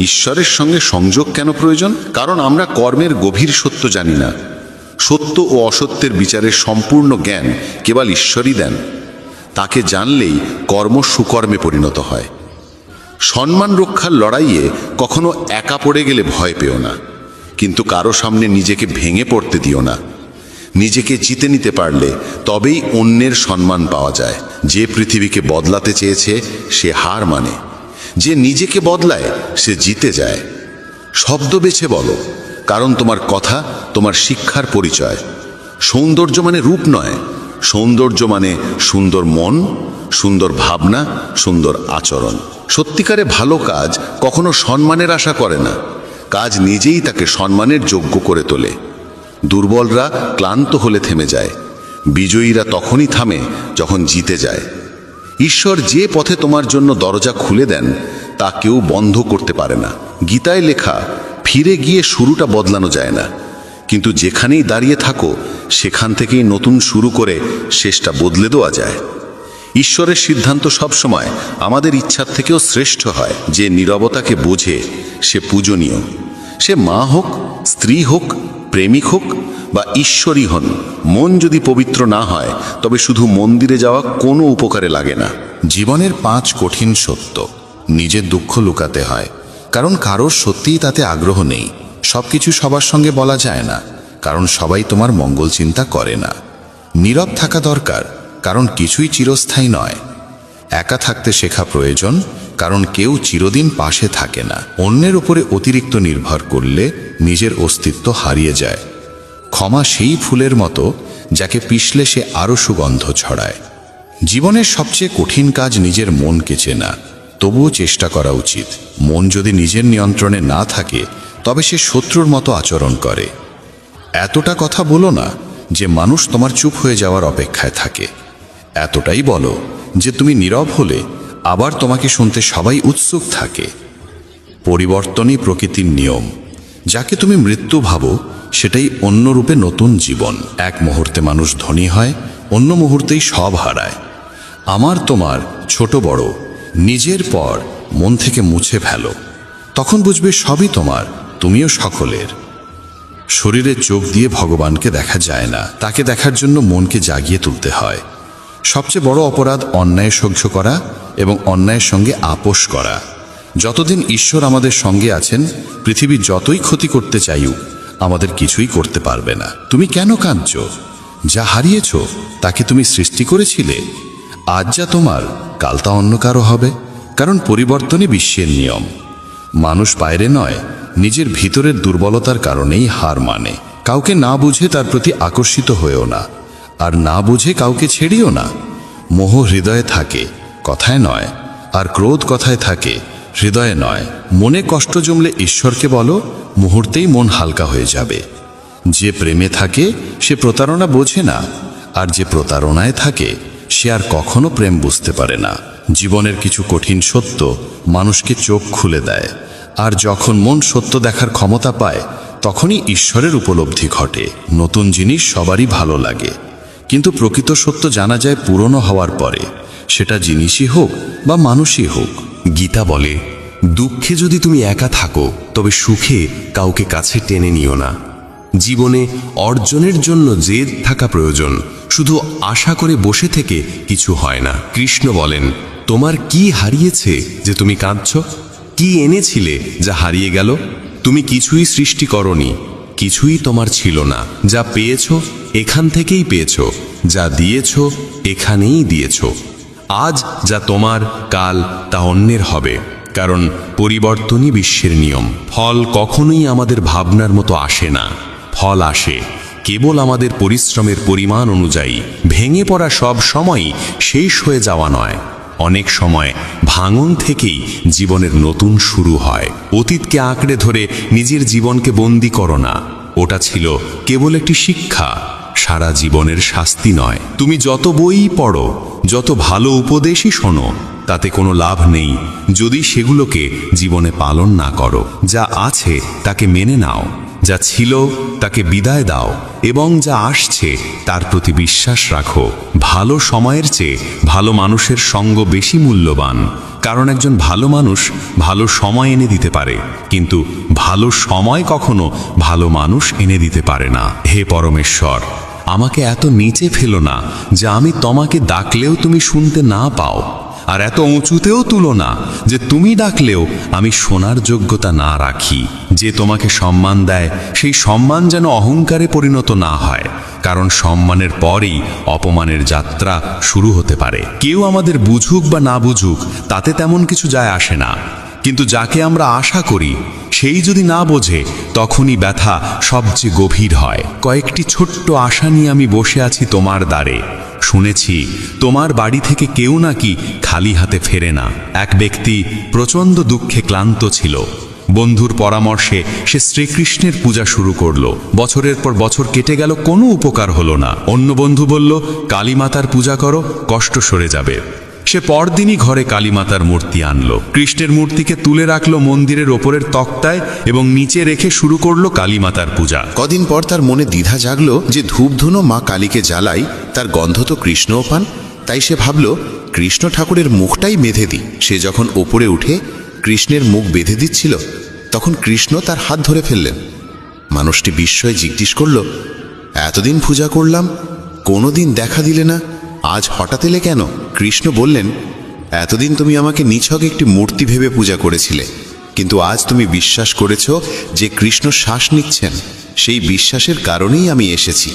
ঈশ্বরের সঙ্গে সংযোগ কেন প্রয়োজন? কারণ আমরা কর্মের গভীর সত্য জানি না। সত্য ও অসত্যের বিচারের সম্পূর্ণ জ্ঞান কেবল ঈশ্বরই দেন। তাকে জানলেই কর্ম সুকর্মে পরিণত হয়। সম্মান রক্ষার লড়াইয়ে কখনো একা পড়ে গেলে ভয় পেও না, কিন্তু কারো সামনে নিজেকে ভেঙে পড়তে দিও না। নিজেকে জিতে নিতে পারলে তবেই অন্যের সম্মান পাওয়া যায়। যে পৃথিবীকে বদলাতে চেয়েছে সে হার মানে, যে নিজেকে বদলায় সে জিতে যায়। শব্দ বেছে বলো, কারণ তোমার কথা তোমার শিক্ষার পরিচয়। সৌন্দর্য মানে রূপ নয়, সৌন্দর্য মানে সুন্দর মন, সুন্দর ভাবনা, সুন্দর আচরণ। সত্যিকারে ভালো কাজ কখনো সম্মানের আশা করে না, কাজ নিজেই তাকে সম্মানের যোগ্য করে তোলে। দুর্বলরা ক্লান্ত হলে থেমে যায়, বিজয়ীরা তখনই থামে যখন জিতে যায়। ঈশ্বর যে পথে তোমার জন্য দরজা খুলে দেন তা কেউ বন্ধ করতে পারে না। গীতায় লেখা, ফিরে গিয়ে শুরুটা বদলানো যায় না, কিন্তু যেখানেই দাঁড়িয়ে থাকো সেখান থেকেই নতুন শুরু করে শেষটা বদলে দেওয়া যায়। ঈশ্বরের সিদ্ধান্ত সবসময় আমাদের ইচ্ছার থেকেও শ্রেষ্ঠ হয়। যে নীরবতাকে বোঝে সে পূজনীয়। সে মা হোক, স্ত্রী হোক, প্রেমিক হোক বা ঈশ্বরই হন, মন যদি পবিত্র না হয় তবে শুধু মন্দিরে যাওয়া কোনো উপকারে লাগে না। জীবনের 5 কঠিন সত্য। নিজের দুঃখ লুকাতে হয়, কারণ কারোর সত্যিই তাতে আগ্রহ নেই। সবকিছু সবার সঙ্গে বলা যায় না, কারণ সবাই তোমার মঙ্গল চিন্তা করে না। নীরব থাকা দরকার, কারণ কিছুই চিরস্থায়ী নয়। একা থাকতে শেখা প্রয়োজন, কারণ কেউ চিরদিন পাশে থাকে না। অন্যের উপরে অতিরিক্ত নির্ভর করলে নিজের অস্তিত্ব হারিয়ে যায়। ক্ষমা সেই ফুলের মতো যাকে পিষলে সে আরও সুগন্ধ ছড়ায়। জীবনের সবচেয়ে কঠিন কাজ নিজের মনকে চেনা, তবুও চেষ্টা করা উচিত। মন যদি নিজের নিয়ন্ত্রণে না থাকে তবে সে শত্রুর মতো আচরণ করে। এতটা কথা বলো না যে মানুষ তোমার চুপ হয়ে যাওয়ার অপেক্ষায় থাকে। এতটাই বলো যে তুমি নীরব হলে আবার তোমাকে শুনতে সবাই উৎসুক থাকে। পরিবর্তনই প্রকৃতির নিয়ম। যাকে তুমি মৃত্যু ভাবো সেটাই অন্য রূপে নতুন জীবন। এক মুহূর্তে মানুষ ধনী হয়, অন্য মুহূর্তেই সব হারায়। আমার তোমার ছোট বড় নিজের পর মন থেকে মুছে ফেলো, তখন বুঝবে সবই তোমার, তুমিও সকলের। শরীরের চোখ দিয়ে ভগবানকে দেখা যায় না, তাকে দেখার জন্য মনকে জাগিয়ে তুলতে হয়। সবচেয়ে বড় অপরাধ অন্যায় সহ্য করা এবং অন্যায়ের সঙ্গে আপোষ করা। যতদিন ঈশ্বর আমাদের সঙ্গে আছেন, পৃথিবী যতই ক্ষতি করতে চাইুক আমাদের কিছুই করতে পারবে না। তুমি কেন কাঁদছো? যা হারিয়েছ তাকে তুমি সৃষ্টি করেছিলে। আজ যা তোমার, কাল তা অন্য কারো হবে, কারণ পরিবর্তনই বিশ্বের নিয়ম। মানুষ বাইরে নয়, নিজের ভিতরের দুর্বলতার কারণেই হার মানে। কাউকে না বুঝে তার প্রতি আকর্ষিত হয়েও না, আর না বুঝে কাউকে ছেড়িও না। মোহ হৃদয়ে থাকে, কথায় নয়, আর ক্রোধ কথায় থাকে, হৃদয়ে নয়। মনে কষ্ট জমলে ঈশ্বরকে বলো, মুহূর্তেই মন হালকা হয়ে যাবে। যে প্রেমে থাকে সে প্রতারণা বোঝে না, আর যে প্রতারণায় থাকে সে আর কখনো প্রেম বুঝতে পারে না। জীবনের কিছু কঠিন সত্য মানুষকে চোখ খুলে দেয়, আর যখন মন সত্য দেখার ক্ষমতা পায় তখনই ঈশ্বরের উপলব্ধি ঘটে। নতুন জিনিস সবারই ভালো লাগে, কিন্তু প্রকৃত সত্য জানা যায় পুরনো হওয়ার পরে, সেটা জিনিসই হোক বা মানুষই হোক। গীতা বলে, দুঃখে যদি তুমি একা থাকো তবে সুখে কাউকে কাছে টেনে নিও না। জীবনে অর্জনের জন্য জেদ থাকা প্রয়োজন, শুধু আশা করে বসে থেকে কিছু হয় না। কৃষ্ণ বলেন, তোমার কি হারিয়েছে যে তুমি কাঁদছো? কি এনেছিলে যা হারিয়ে গেল? তুমি কিছুই সৃষ্টি করনি, কিছুই তোমার ছিল না। যা পেয়েছ এখান থেকেই পেয়েছ, যা দিয়েছ এখানেই দিয়েছ। আজ যা তোমার, কাল তা অন্যের হবে, কারণ পরিবর্তনই বিশ্বের নিয়ম। ফল কখনোই আমাদের ভাবনার মতো আসে না। ফল আসে কেবল আমাদের পরিশ্রমের পরিমাণ অনুযায়ী। ভেঙে পড়া সব সময়ই শেষ হয়ে যাওয়া নয়, অনেক সময় ভাঙন থেকেই জীবনের নতুন শুরু হয়। অতীতকে আঁকড়ে ধরে নিজের জীবনকে বন্দী করো না, ওটা ছিল কেবল একটি শিক্ষা, সারা জীবনের শাস্তি নয়। তুমি যত বই পড়ো, যত ভালো উপদেশই শোনো, তাতে কোনো লাভ নেই যদি সেগুলোকে জীবনে পালন না করো। যা আছে তাকে মেনে নাও, যা ছিল তাকে বিদায় দাও, এবং যা আসছে তার প্রতি বিশ্বাস রাখো। ভালো সময়ের চেয়ে ভালো মানুষের সঙ্গ বেশি মূল্যবান, কারণ একজন ভালো মানুষ ভালো সময় এনে দিতে পারে, কিন্তু ভালো সময় কখনো ভালো মানুষ এনে দিতে পারে না। হে পরমেশ্বর, আমাকে এত নিচে ফেলো না যে আমি তোমাকে ডাকলেও তুমি শুনতে না পাও, আর এত উঁচুতেও তুলো না যে তুমি ডাকলেও আমি শোনার যোগ্যতা না রাখি। যে তোমাকে সম্মান দেয় সেই সম্মান যেন অহংকারে পরিণত না হয়, কারণ সম্মানের পরেই অপমানের যাত্রা শুরু হতে পারে। কেউ আমাদের বুঝুক বা না বুঝুক তাতে তেমন কিছু যায় আসে না, কিন্তু যাকে আমরা আশা করি সেই যদি না বোঝে তখনই ব্যথা সবচেয়ে গভীর হয়। কয়েকটি ছোট্ট আশা নিয়ে আমি বসে আছি তোমার দ্বারে। শুনেছি তোমার বাড়ি থেকে কেউ নাকি খালি হাতে ফেরে না। এক ব্যক্তি প্রচণ্ড দুঃখে ক্লান্ত ছিল। বন্ধুর পরামর্শে সে শ্রীকৃষ্ণের পূজা শুরু করলো। বছরের পর বছর কেটে গেল, কোনো উপকার হলো না। অন্য বন্ধু বলল, কালী মাতার পূজা করো, কষ্ট সরে যাবে। সে পরদিনই ঘরে কালীমাতার মূর্তি আনলো, কৃষ্ণের মূর্তিকে তুলে রাখলো মন্দিরের ওপরের তক্তায় এবং নিচে রেখে শুরু করলো কালীমাতার পূজা। কদিন পর তার মনে দ্বিধা জাগলো যে ধূপধুনো মা কালীকে জ্বালাই, তার গন্ধ তো কৃষ্ণও পান। তাই সে ভাবল কৃষ্ণ ঠাকুরের মুখটাই বেঁধে দিই। সে যখন ওপরে উঠে কৃষ্ণের মুখ বেঁধে দিচ্ছিল, তখন কৃষ্ণ তার হাত ধরে ফেললেন। মানুষটি বিস্ময়ে জিজ্ঞেস করল, এতদিন পূজা করলাম, কোনোদিন দেখা দিলে না, আজ হঠাৎ এলে কেন? কৃষ্ণ বললেন, এতদিন তুমি আমাকে নিছক একটি মূর্তি ভেবে পূজা করেছিলে, কিন্তু আজ তুমি বিশ্বাস করেছ যে কৃষ্ণ শ্বাস নিচ্ছেন। সেই বিশ্বাসের কারণেই আমি এসেছি।